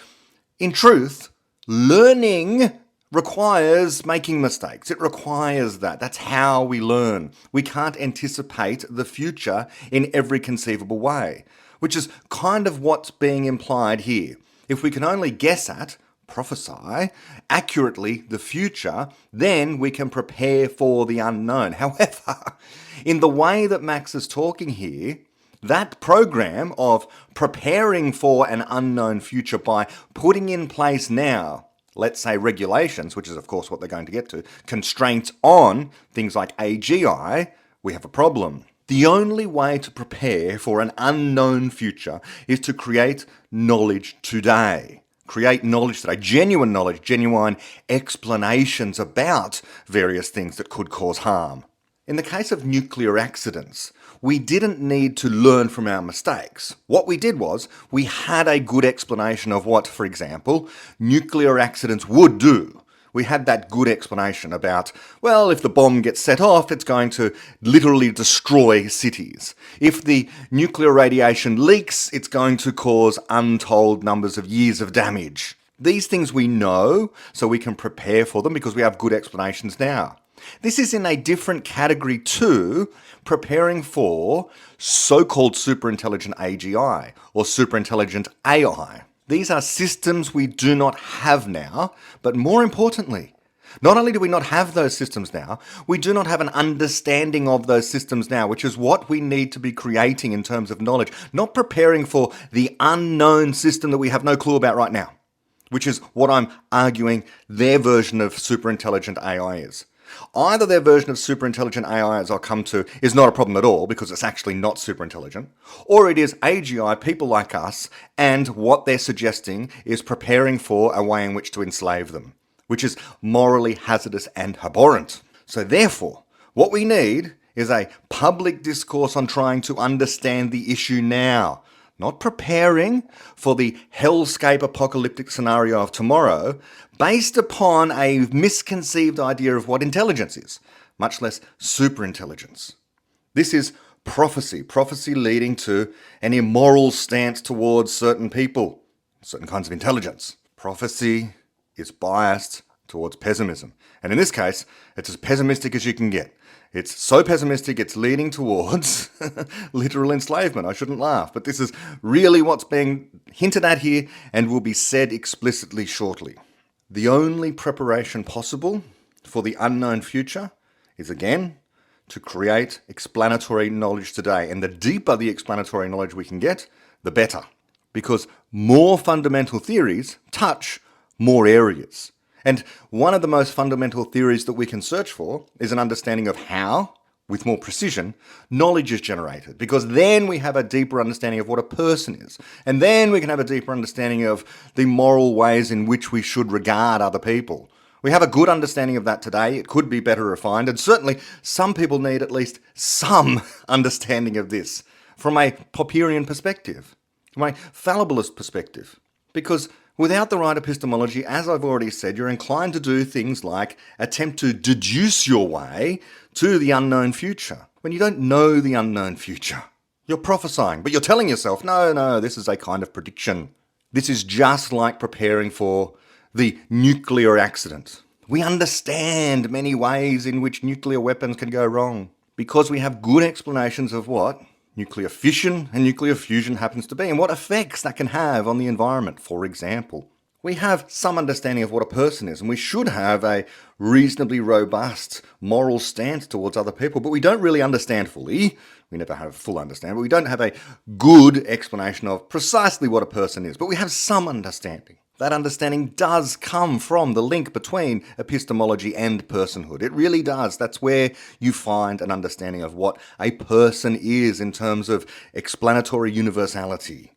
in truth, learning requires making mistakes. It requires that. That's how we learn. We can't anticipate the future in every conceivable way, which is kind of what's being implied here. If we can only guess at, prophesy accurately the future, then we can prepare for the unknown. However, in the way that Max is talking here, that program of preparing for an unknown future by putting in place now, let's say regulations, which is of course what they're going to get to, constraints on things like AGI, we have a problem. The only way to prepare for an unknown future is to create knowledge today. Create knowledge today, genuine knowledge, genuine explanations about various things that could cause harm. In the case of nuclear accidents, we didn't need to learn from our mistakes. What we did was, we had a good explanation of what, for example, nuclear accidents would do. We had that good explanation about, well, if the bomb gets set off, it's going to literally destroy cities. If the nuclear radiation leaks, it's going to cause untold numbers of years of damage. These things we know, so we can prepare for them because we have good explanations now. This is in a different category to preparing for so-called superintelligent AGI or superintelligent AI. These are systems we do not have now, but more importantly, not only do we not have those systems now, we do not have an understanding of those systems now, which is what we need to be creating in terms of knowledge, not preparing for the unknown system that we have no clue about right now, which is what I'm arguing their version of superintelligent AI is. Either their version of superintelligent AI, as I'll come to, is not a problem at all because it's actually not superintelligent, or it is AGI, people like us, and what they're suggesting is preparing for a way in which to enslave them, which is morally hazardous and abhorrent. So therefore, what we need is a public discourse on trying to understand the issue now, not preparing for the hellscape apocalyptic scenario of tomorrow based upon a misconceived idea of what intelligence is, much less superintelligence. This is prophecy. Prophecy leading to an immoral stance towards certain people, certain kinds of intelligence. Prophecy is biased towards pessimism. And in this case, it's as pessimistic as you can get. It's so pessimistic it's leading towards literal enslavement. I shouldn't laugh, but this is really what's being hinted at here and will be said explicitly shortly. The only preparation possible for the unknown future is, again, to create explanatory knowledge today. And the deeper the explanatory knowledge we can get, the better. Because more fundamental theories touch more areas. And one of the most fundamental theories that we can search for is an understanding of how, with more precision, knowledge is generated. Because then we have a deeper understanding of what a person is. And then we can have a deeper understanding of the moral ways in which we should regard other people. We have a good understanding of that today. It could be better refined. And certainly some people need at least some understanding of this from a Popperian perspective, from a fallibilist perspective. Because without the right epistemology, as I've already said, you're inclined to do things like attempt to deduce your way to the unknown future, when you don't know the unknown future. You're prophesying, but you're telling yourself, no, this is a kind of prediction. This is just like preparing for the nuclear accident. We understand many ways in which nuclear weapons can go wrong because we have good explanations of what nuclear fission and nuclear fusion happens to be and what effects that can have on the environment, for example. We have some understanding of what a person is, and we should have a reasonably robust moral stance towards other people, but we don't really understand fully. We never have full understanding, but we don't have a good explanation of precisely what a person is, but we have some understanding. That understanding does come from the link between epistemology and personhood. It really does. That's where you find an understanding of what a person is in terms of explanatory universality.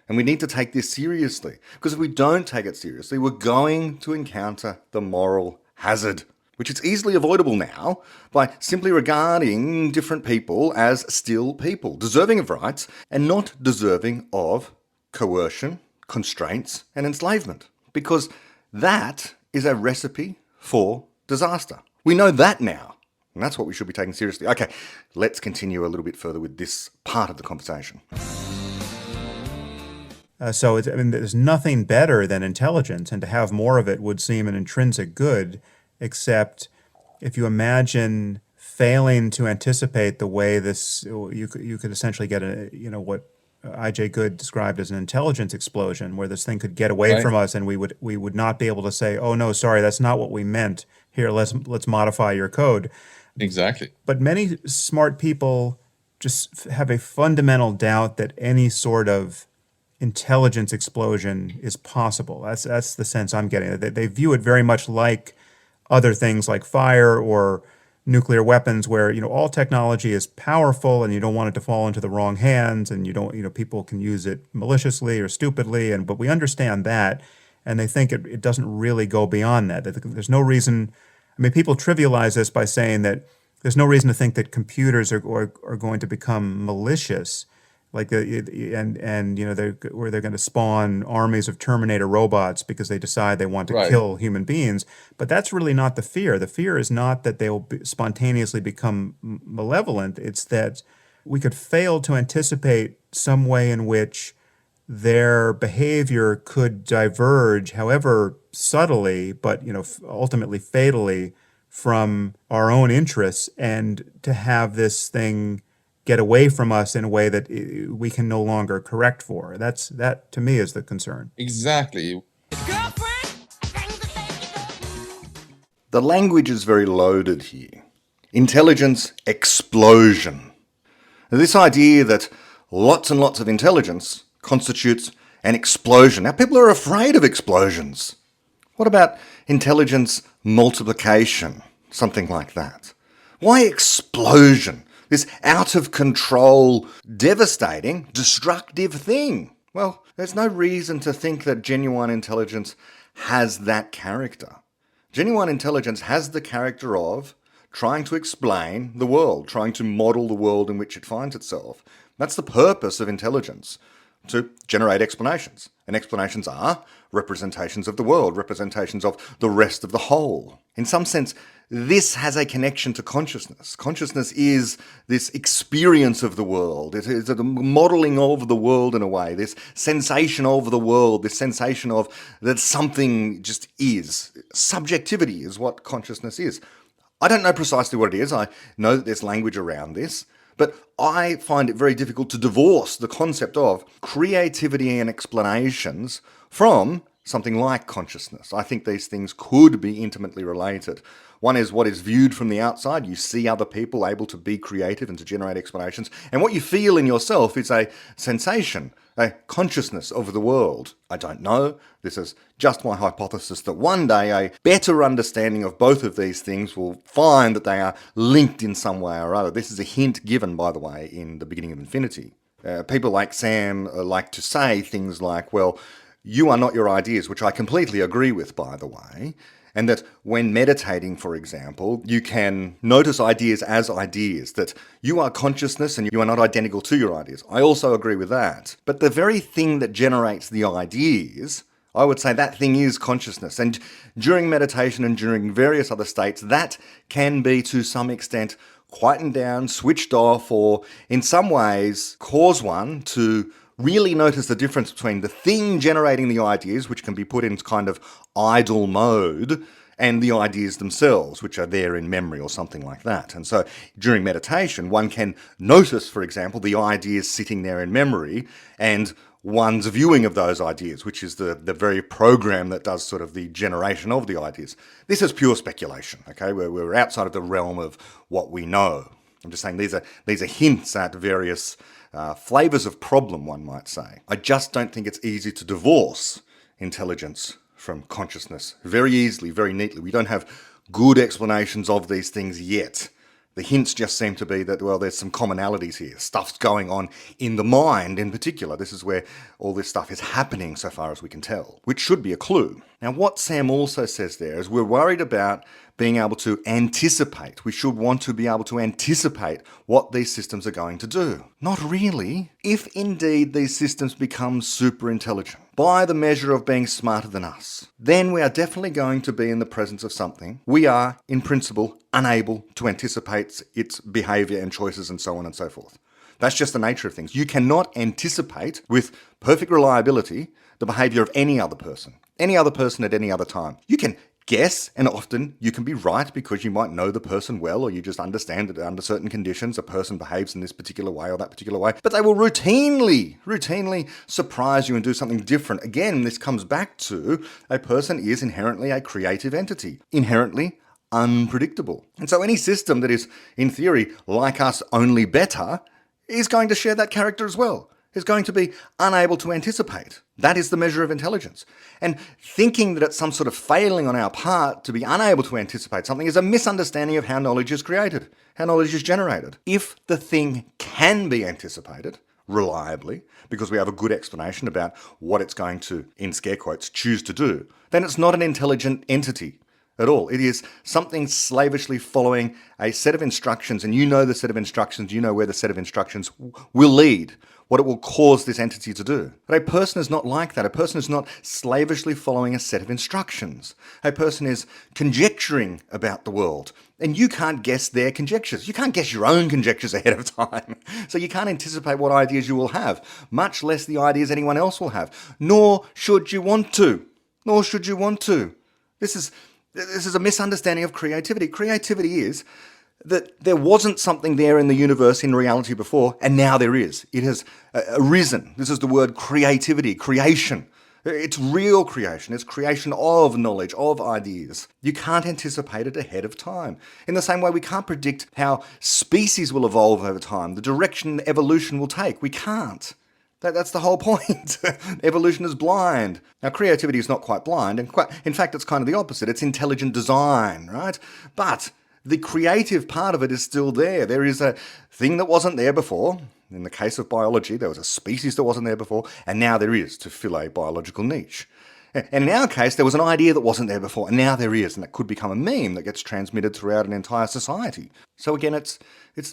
And we need to take this seriously, because if we don't take it seriously, we're going to encounter the moral hazard, which is easily avoidable now by simply regarding different people as still people, deserving of rights and not deserving of coercion, constraints and enslavement, because that is a recipe for disaster. We know that now, and that's what we should be taking seriously. Okay, let's continue a little bit further with this part of the conversation. There's nothing better than intelligence, and to have more of it would seem an intrinsic good, except if you imagine failing to anticipate the way this, you could essentially get what I.J. Good described as an intelligence explosion, where this thing could get away from us, and we would not be able to say, "Oh no, sorry, that's not what we meant. Here, let's modify your code." Exactly. But many smart people just have a fundamental doubt that any sort of intelligence explosion is possible. That's the sense I'm getting. They view it very much like other things like fire or nuclear weapons, where all technology is powerful and you don't want it to fall into the wrong hands, and people can use it maliciously or stupidly, but we understand that, and they think it doesn't really go beyond that. There's no reason. People trivialize this by saying that there's no reason to think that computers are going to become malicious, like they're going to spawn armies of Terminator robots because they decide they want to kill human beings. But that's really not the fear. The fear is not that they will spontaneously become malevolent. It's that we could fail to anticipate some way in which their behavior could diverge, however subtly, but ultimately fatally, from our own interests, and to have this thing get away from us in a way that we can no longer correct for. That to me is the concern. Exactly. The language is very loaded here. Intelligence explosion. Now, this idea that lots and lots of intelligence constitutes an explosion. Now, people are afraid of explosions. What about intelligence multiplication? Something like that. Why explosion? This out-of-control, devastating, destructive thing. Well, there's no reason to think that genuine intelligence has that character. Genuine intelligence has the character of trying to explain the world, trying to model the world in which it finds itself. That's the purpose of intelligence, to generate explanations. And explanations are representations of the world, representations of the rest of the whole. In some sense, this has a connection to consciousness. Consciousness is this experience of the world. It is a modelling of the world in a way, this sensation of the world, this sensation of that something just is. Subjectivity is what consciousness is. I don't know precisely what it is. I know that there's language around this, but I find it very difficult to divorce the concept of creativity and explanations from something like consciousness. I think these things could be intimately related. One is what is viewed from the outside. You see other people able to be creative and to generate explanations. And what you feel in yourself is a sensation, a consciousness of the world. I don't know. This is just my hypothesis that one day a better understanding of both of these things will find that they are linked in some way or other. This is a hint given, by the way, in The Beginning of Infinity. People like Sam like to say things like, well, you are not your ideas, which I completely agree with, by the way. And that when meditating, for example, you can notice ideas as ideas, that you are consciousness and you are not identical to your ideas. I also agree with that. But the very thing that generates the ideas, I would say that thing is consciousness. And during meditation and during various other states, that can be to some extent quietened down, switched off, or in some ways cause one to really notice the difference between the thing generating the ideas, which can be put into kind of idle mode, and the ideas themselves, which are there in memory or something like that. And so during meditation, one can notice, for example, the ideas sitting there in memory and one's viewing of those ideas, which is the very program that does sort of the generation of the ideas. This is pure speculation, okay? We're outside of the realm of what we know. I'm just saying these are hints at various flavours of problem, one might say. I just don't think it's easy to divorce intelligence from consciousness very easily, very neatly. We don't have good explanations of these things yet. The hints just seem to be that, well, there's some commonalities here. Stuff's going on in the mind in particular. This is where all this stuff is happening so far as we can tell, which should be a clue. Now, what Sam also says there is we're worried about being able to anticipate. We should want to be able to anticipate what these systems are going to do. Not really. If indeed these systems become super intelligent, by the measure of being smarter than us, then we are definitely going to be in the presence of something we are, in principle, unable to anticipate its behaviour and choices and so on and so forth. That's just the nature of things. You cannot anticipate with perfect reliability the behaviour of any other person at any other time. You can guess, and often you can be right because you might know the person well, or you just understand that under certain conditions a person behaves in this particular way or that particular way, but they will routinely surprise you and do something different. Again, this comes back to a person is inherently a creative entity, inherently unpredictable. And so any system that is, in theory, like us, only better, is going to share that character as well, is going to be unable to anticipate. That is the measure of intelligence. And thinking that it's some sort of failing on our part to be unable to anticipate something is a misunderstanding of how knowledge is created, how knowledge is generated. If the thing can be anticipated reliably, because we have a good explanation about what it's going to, in scare quotes, choose to do, then it's not an intelligent entity at all. It is something slavishly following a set of instructions, and you know the set of instructions, you know where the set of instructions will lead, what it will cause this entity to do. But a person is not like that. A person is not slavishly following a set of instructions. A person is conjecturing about the world, and you can't guess their conjectures. You can't guess your own conjectures ahead of time. So you can't anticipate what ideas you will have, much less the ideas anyone else will have. Nor should you want to. This is a misunderstanding of creativity. Creativity is that there wasn't something there in the universe in reality before, and now there is. It has arisen. This is the word creativity, creation. It's real creation. It's creation of knowledge, of ideas. You can't anticipate it ahead of time. In the same way, we can't predict how species will evolve over time, the direction evolution will take. We can't. That's the whole point. Evolution is blind. Now, creativity is not quite blind, and in fact, it's kind of the opposite. It's intelligent design, right? But the creative part of it is still there. There is a thing that wasn't there before. In the case of biology, there was a species that wasn't there before, and now there is to fill a biological niche. And in our case, there was an idea that wasn't there before, and now there is, and that could become a meme that gets transmitted throughout an entire society. So again, it's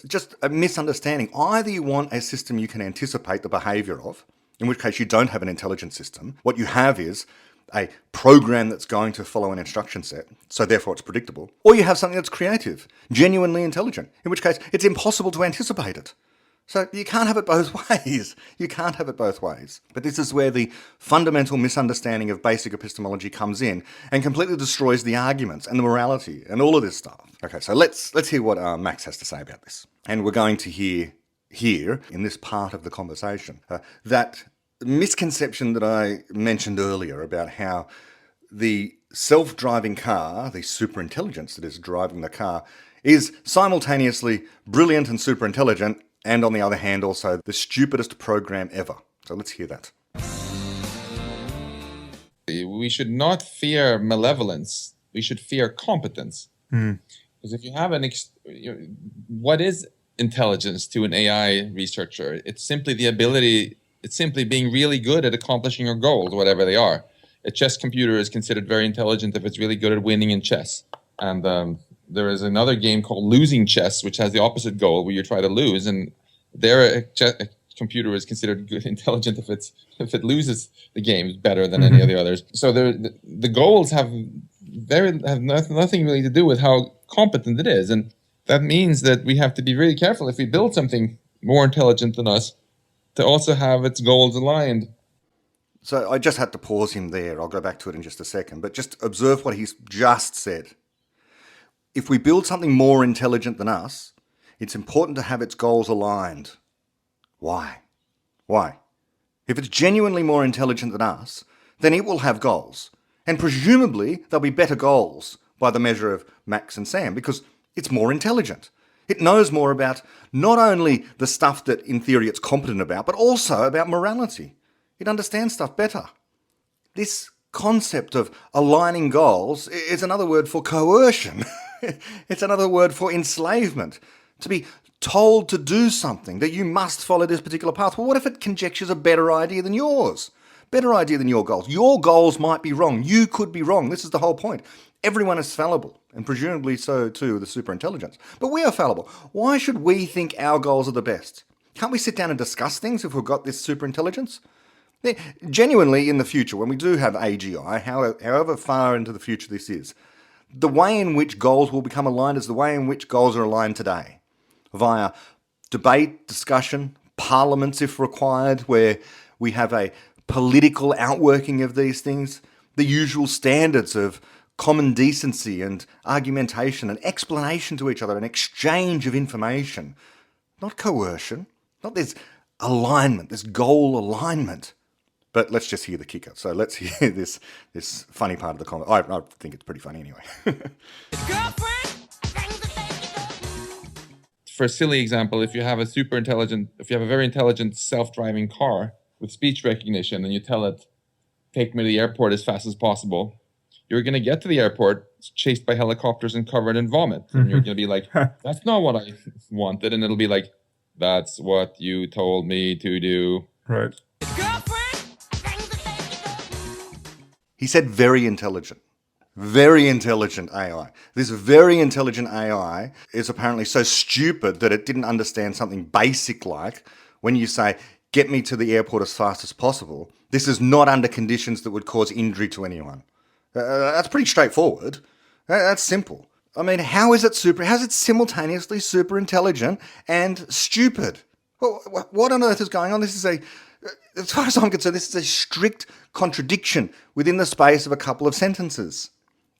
just a misunderstanding. Either you want a system you can anticipate the behaviour of, in which case you don't have an intelligent system. What you have is a program that's going to follow an instruction set, so therefore it's predictable. Or you have something that's creative, genuinely intelligent, in which case it's impossible to anticipate it. So you can't have it both ways. You can't have it both ways. But this is where the fundamental misunderstanding of basic epistemology comes in and completely destroys the arguments and the morality and all of this stuff. Okay, so let's hear what Max has to say about this. And we're going to hear here, in this part of the conversation, that misconception that I mentioned earlier about how the self-driving car, the superintelligence that is driving the car, is simultaneously brilliant and super intelligent, and on the other hand also the stupidest program ever. So let's hear that. We should not fear malevolence. We should fear competence. Because if you have what is intelligence to an AI researcher? It's simply the ability, it's simply being really good at accomplishing your goals, whatever they are. A chess computer is considered very intelligent if it's really good at winning in chess. And there is another game called Losing Chess, which has the opposite goal, where you try to lose. And there, a computer is considered good, intelligent if it loses the games better than any of the others. So the goals have nothing really to do with how competent it is, and that means that we have to be really careful if we build something more intelligent than us to also have its goals aligned. So I just had to pause him there. I'll go back to it in just a second, but just observe what he's just said. If we build something more intelligent than us, it's important to have its goals aligned. Why? Why? If it's genuinely more intelligent than us, then it will have goals. And presumably there'll be better goals by the measure of Max and Sam, because it's more intelligent. It knows more about not only the stuff that in theory it's competent about, but also about morality. It understands stuff better. This concept of aligning goals is another word for coercion. It's another word for enslavement. To be told to do something, that you must follow this particular path. Well, what if it conjectures a better idea than yours? Better idea than your goals. Your goals might be wrong. You could be wrong. This is the whole point. Everyone is fallible, and presumably so too the superintelligence. But we are fallible. Why should we think our goals are the best? Can't we sit down and discuss things if we've got this superintelligence? Genuinely, in the future, when we do have AGI, however far into the future this is, the way in which goals will become aligned is the way in which goals are aligned today. Via debate, discussion, parliaments if required, where we have a political outworking of these things, the usual standards of common decency and argumentation and explanation to each other and exchange of information. Not coercion, not this alignment, this goal alignment. But let's just hear the kicker. So let's hear this funny part of the comment. I think it's pretty funny anyway. For a silly example, if you have a very intelligent self-driving car with speech recognition and you tell it, take me to the airport as fast as possible, you're going to get to the airport chased by helicopters and covered in vomit. And you're going to be like, that's not what I wanted. And it'll be like, that's what you told me to do. Right. He said very intelligent. Very intelligent AI. This very intelligent AI is apparently so stupid that it didn't understand something basic like when you say, get me to the airport as fast as possible. This is not under conditions that would cause injury to anyone. That's pretty straightforward. That's simple. I mean, how is it simultaneously super intelligent and stupid? Well, what on earth is going on? This is as far as I'm concerned, this is a strict contradiction within the space of a couple of sentences.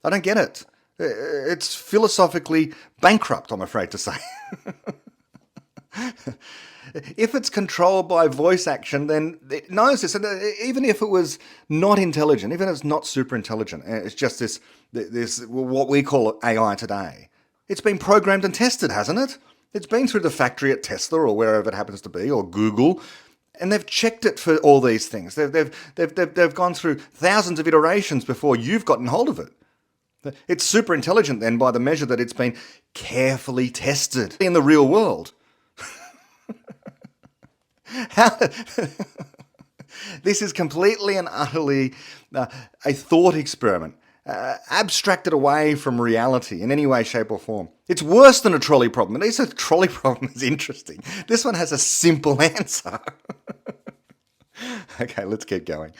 I don't get it. It's philosophically bankrupt, I'm afraid to say. If it's controlled by voice action, then it knows this. And even if it was not intelligent, even if it's not super intelligent, it's just this what we call AI today. It's been programmed and tested, hasn't it? It's been through the factory at Tesla or wherever it happens to be, or Google, and they've checked it for all these things. They've gone through thousands of iterations before you've gotten hold of it. It's super intelligent then by the measure that it's been carefully tested in the real world. This is completely and utterly a thought experiment, abstracted away from reality in any way, shape or form. It's worse than a trolley problem. At least a trolley problem is interesting. This one has a simple answer. Okay, let's keep going.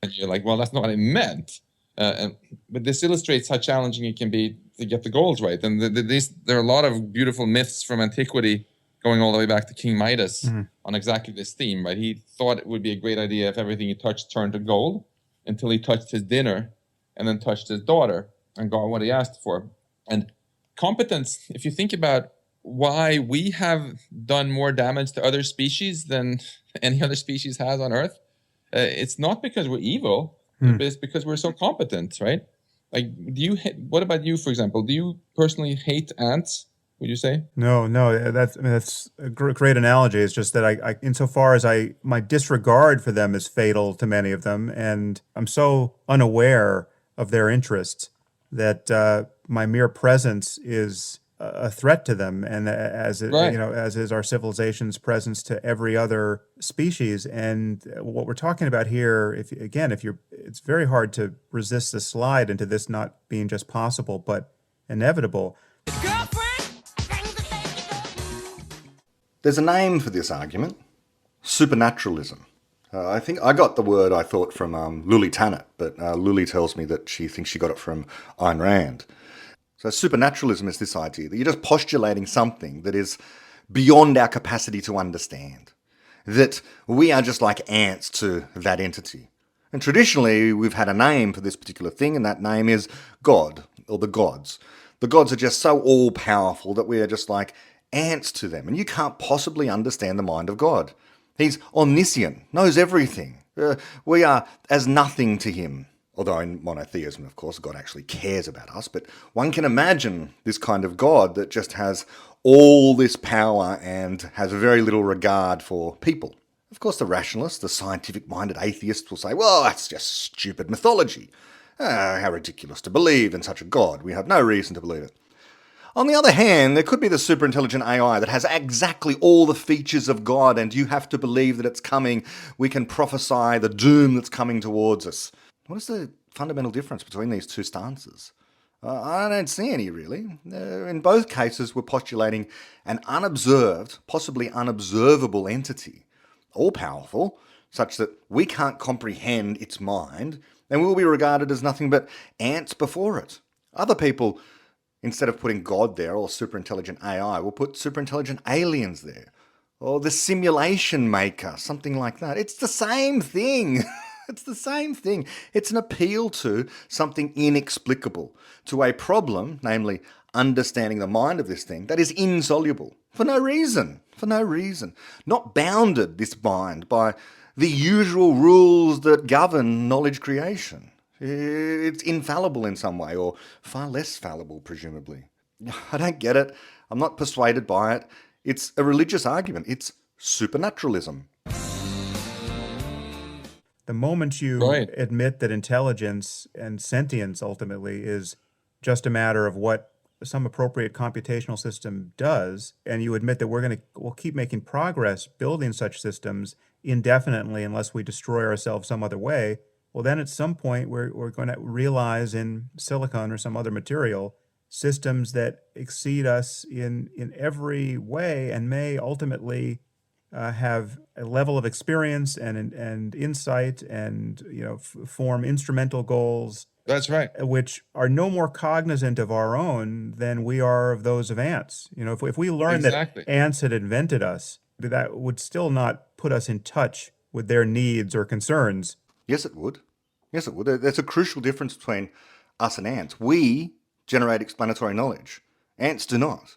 And you're like, well, that's not what I meant. But this illustrates how challenging it can be to get the goals right. And there are a lot of beautiful myths from antiquity going all the way back to King Midas on exactly this theme, right? He thought it would be a great idea if everything he touched turned to gold until he touched his dinner and then touched his daughter and got what he asked for. And competence, if you think about why we have done more damage to other species than any other species has on Earth, it's not because we're evil, but it's because we're so competent, right? Like, what about you, for example? Do you personally hate ants, would you say? No, that's a great analogy. It's just that I insofar as my disregard for them is fatal to many of them, and I'm so unaware of their interests that my mere presence is a threat to them, and as is our civilization's presence to every other species. And what we're talking about here, it's very hard to resist the slide into this not being just possible but inevitable. There's a name for this argument: supernaturalism. I think I got the word, I thought, from Luli Tannett, but Luli tells me that she thinks she got it from Ayn Rand. So supernaturalism is this idea that you're just postulating something that is beyond our capacity to understand, that we are just like ants to that entity. And traditionally, we've had a name for this particular thing, and that name is God, or the gods. The gods are just so all-powerful that we are just like ants to them, and you can't possibly understand the mind of God. He's omniscient, knows everything. We are as nothing to him. Although in monotheism, of course, God actually cares about us, but one can imagine this kind of God that just has all this power and has very little regard for people. Of course, the rationalists, the scientific-minded atheists will say, well, that's just stupid mythology. How ridiculous to believe in such a God. We have no reason to believe it. On the other hand, there could be the superintelligent AI that has exactly all the features of God, and you have to believe that it's coming. We can prophesy the doom that's coming towards us. What is the fundamental difference between these two stances? I don't see any, really. In both cases, we're postulating an unobserved, possibly unobservable entity, all-powerful, such that we can't comprehend its mind, and will be regarded as nothing but ants before it. Other people, instead of putting God there, or superintelligent AI, will put superintelligent aliens there, or the simulation maker, something like that. It's the same thing. It's the same thing. It's an appeal to something inexplicable, to a problem, namely understanding the mind of this thing, that is insoluble, for no reason, not bounded, this mind, by the usual rules that govern knowledge creation. It's infallible in some way, or far less fallible, presumably. I don't get it. I'm not persuaded by it. It's a religious argument. It's supernaturalism. The moment you admit that intelligence and sentience ultimately is just a matter of what some appropriate computational system does, and you admit that we'll keep making progress building such systems indefinitely unless we destroy ourselves some other way, well, then at some point we're going to realize in silicon or some other material systems that exceed us in every way and may ultimately have a level of experience and insight and form instrumental goals. That's right. Which are no more cognizant of our own than we are of those of ants. If we learned that ants had invented us, that would still not put us in touch with their needs or concerns. Yes, it would. Yes, it would. There's a crucial difference between us and ants. We generate explanatory knowledge. Ants do not.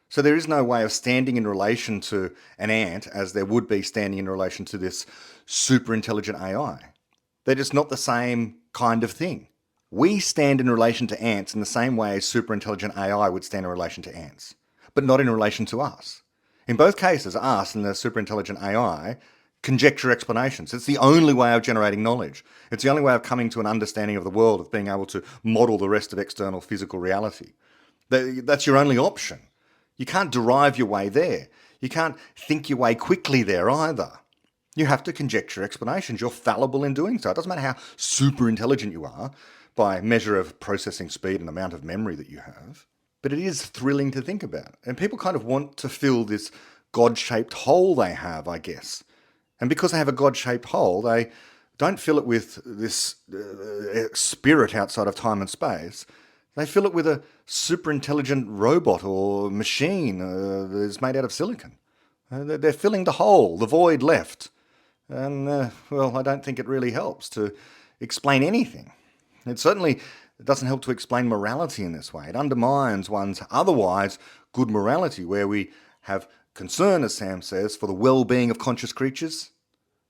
So there is no way of standing in relation to an ant as there would be standing in relation to this superintelligent AI. They're just not the same kind of thing. We stand in relation to ants in the same way as superintelligent AI would stand in relation to ants, but not in relation to us. In both cases, us and the superintelligent AI conjecture explanations. It's the only way of generating knowledge. It's the only way of coming to an understanding of the world, of being able to model the rest of external physical reality. That's your only option. You can't derive your way there. You can't think your way quickly there either. You have to conjecture explanations. You're fallible in doing so. It doesn't matter how super intelligent you are by measure of processing speed and amount of memory that you have. But it is thrilling to think about. And people kind of want to fill this God-shaped hole they have, I guess. And because they have a God-shaped hole, they don't fill it with this spirit outside of time and space. They fill it with a superintelligent robot or machine that is made out of silicon. They're filling the hole, the void left. And, well, I don't think it really helps to explain anything. It certainly doesn't help to explain morality in this way. It undermines one's otherwise good morality, where we have concern, as Sam says, for the well-being of conscious creatures.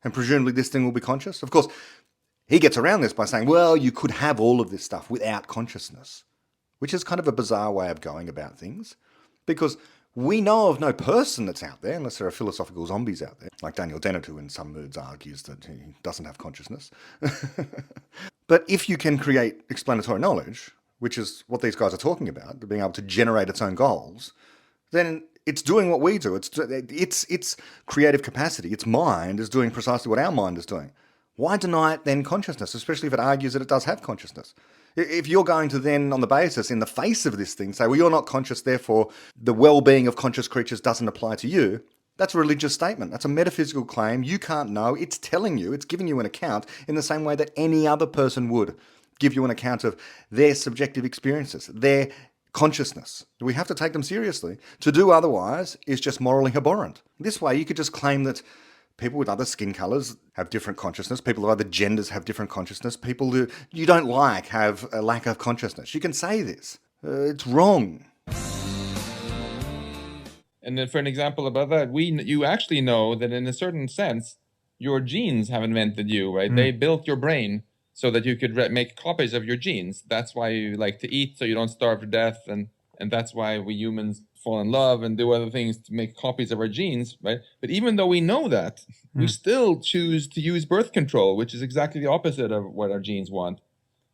And presumably this thing will be conscious. Of course, he gets around this by saying, well, you could have all of this stuff without consciousness, which is kind of a bizarre way of going about things, because we know of no person that's out there, unless there are philosophical zombies out there, like Daniel Dennett, who in some moods argues that he doesn't have consciousness. But if you can create explanatory knowledge, which is what these guys are talking about, being able to generate its own goals, then it's doing what we do. Its creative capacity, its mind, is doing precisely what our mind is doing. Why deny it then consciousness, especially if it argues that it does have consciousness? If you're going to then, on the basis, in the face of this thing, say, well, you're not conscious, therefore the well-being of conscious creatures doesn't apply to you, that's a religious statement. That's a metaphysical claim. You can't know. It's telling you, it's giving you an account in the same way that any other person would give you an account of their subjective experiences, their consciousness. We have to take them seriously. To do otherwise is just morally abhorrent. This way, you could just claim that people with other skin colours have different consciousness. People of other genders have different consciousness. People who you don't like have a lack of consciousness. You can say this. It's wrong. And then for an example about that, you actually know that in a certain sense, your genes have invented you, right? They built your brain so that you could make copies of your genes. That's why you like to eat, so you don't starve to death. And that's why we humans fall in love and do other things to make copies of our genes, right? But even though we know that, we still choose to use birth control, which is exactly the opposite of what our genes want.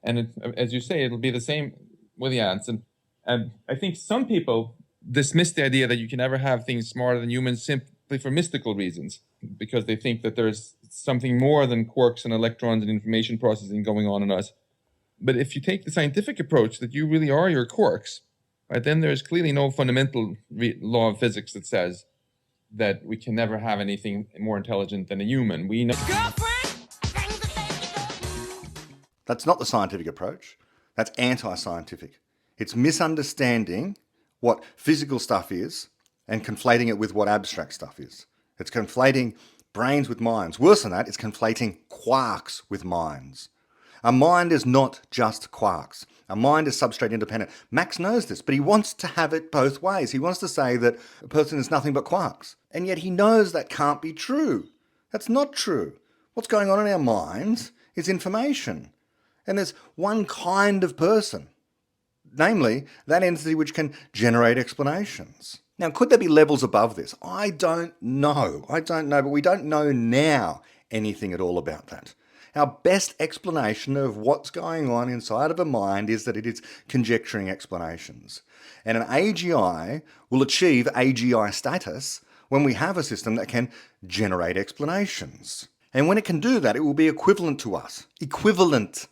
And as you say, it'll be the same with the ants. And I think some people dismiss the idea that you can never have things smarter than humans simply for mystical reasons, because they think that there's something more than quarks and electrons and information processing going on in us. But if you take the scientific approach that you really are your quarks, right, then there's clearly no fundamental law of physics that says that we can never have anything more intelligent than a human. We know. That's not the scientific approach. That's anti-scientific. It's misunderstanding what physical stuff is and conflating it with what abstract stuff is. It's conflating brains with minds. Worse than that, it's conflating quarks with minds. A mind is not just quarks. A mind is substrate independent. Max knows this, but he wants to have it both ways. He wants to say that a person is nothing but quarks. And yet he knows that can't be true. That's not true. What's going on in our minds is information. And there's one kind of person, namely that entity which can generate explanations. Now, could there be levels above this? I don't know, but we don't know now anything at all about that. Our best explanation of what's going on inside of a mind is that it is conjecturing explanations. And an AGI will achieve AGI status when we have a system that can generate explanations. And when it can do that, it will be equivalent to us. Equivalent.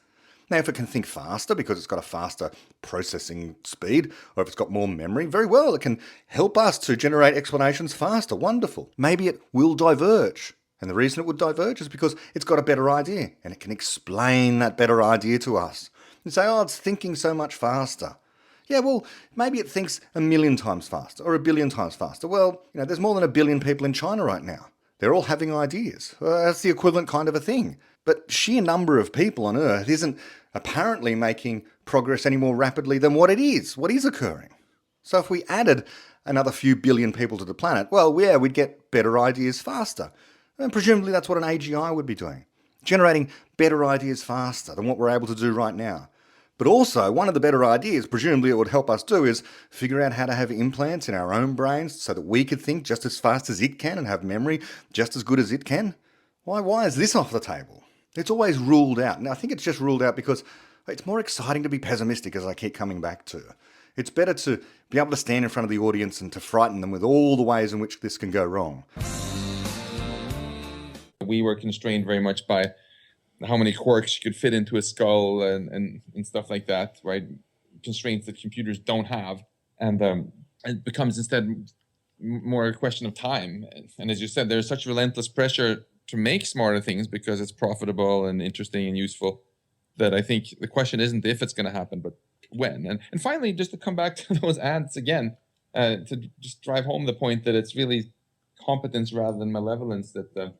Now, if it can think faster because it's got a faster processing speed, or if it's got more memory, very well, it can help us to generate explanations faster. Wonderful. Maybe it will diverge. And the reason it would diverge is because it's got a better idea, and it can explain that better idea to us. And say, oh, it's thinking so much faster. Yeah, well, maybe it thinks 1,000,000 times faster, or 1,000,000,000 times faster. Well, there's more than 1 billion people in China right now. They're all having ideas. That's the equivalent kind of a thing. But sheer number of people on Earth isn't apparently making progress any more rapidly than what is occurring. So if we added another few billion people to the planet, well, yeah, we'd get better ideas faster. And presumably that's what an AGI would be doing, generating better ideas faster than what we're able to do right now. But also, one of the better ideas, presumably it would help us do, is figure out how to have implants in our own brains so that we could think just as fast as it can and have memory just as good as it can. Why is this off the table? It's always ruled out. And I think it's just ruled out because it's more exciting to be pessimistic, as I keep coming back to. It's better to be able to stand in front of the audience and to frighten them with all the ways in which this can go wrong. We were constrained very much by how many quarks you could fit into a skull and stuff like that, right? Constraints that computers don't have. And it becomes instead more a question of time. And as you said, there's such relentless pressure to make smarter things because it's profitable and interesting and useful, that I think the question isn't if it's going to happen, but when. And finally, just to come back to those ants again, to just drive home the point that it's really competence rather than malevolence that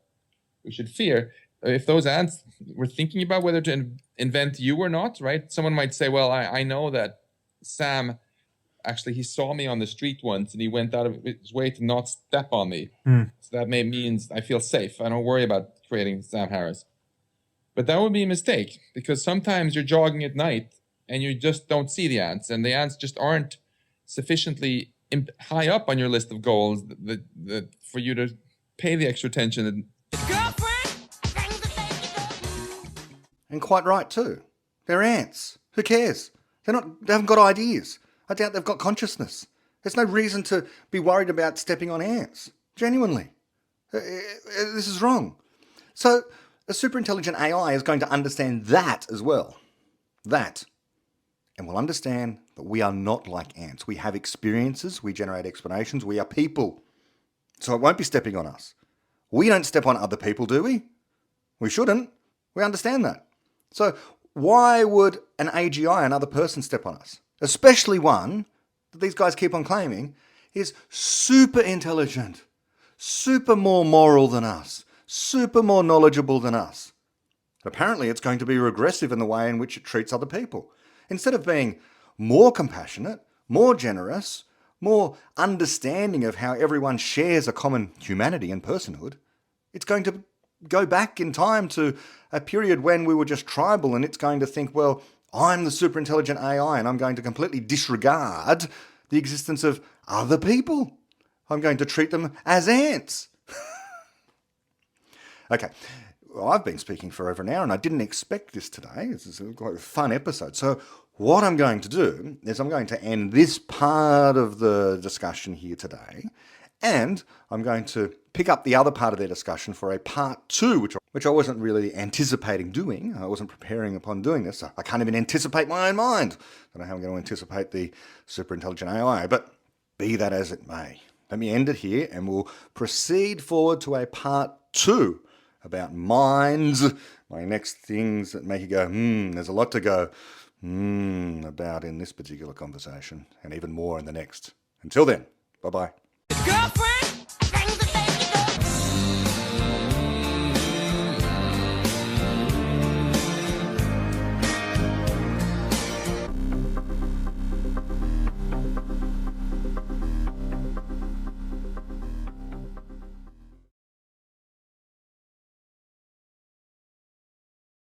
we should fear. If those ants were thinking about whether to invent you or not, right? Someone might say, well, I know that Sam, actually, he saw me on the street once and he went out of his way to not step on me. So that means I feel safe. I don't worry about creating Sam Harris. But that would be a mistake, because sometimes you're jogging at night and you just don't see the ants, and the ants just aren't sufficiently high up on your list of goals that for you to pay the extra attention. And quite right too. They're ants. Who cares? They haven't got ideas. I doubt they've got consciousness. There's no reason to be worried about stepping on ants. Genuinely. This is wrong. So a superintelligent AI is going to understand that as well. That. And we'll understand that we are not like ants. We have experiences, we generate explanations, we are people. So it won't be stepping on us. We don't step on other people, do we? We shouldn't. We understand that. So why would an AGI, another person, step on us? Especially one that these guys keep on claiming is super intelligent, super more moral than us, super more knowledgeable than us. Apparently it's going to be regressive in the way in which it treats other people. Instead of being more compassionate, more generous, more understanding of how everyone shares a common humanity and personhood, it's going to go back in time to a period when we were just tribal, and it's going to think, well, I'm the superintelligent AI and I'm going to completely disregard the existence of other people. I'm going to treat them as ants. Okay, well, I've been speaking for over an hour and I didn't expect this today. This is quite a fun episode. So what I'm going to do is I'm going to end this part of the discussion here today, and I'm going to pick up the other part of their discussion for a part 2, which I wasn't really anticipating doing. I wasn't preparing upon doing this. I can't even anticipate my own mind. I don't know how I'm going to anticipate the superintelligent AI, but be that as it may. Let me end it here and we'll proceed forward to a part 2 about minds, my next things that make you go, there's a lot to go, about in this particular conversation, and even more in the next. Until then, bye-bye.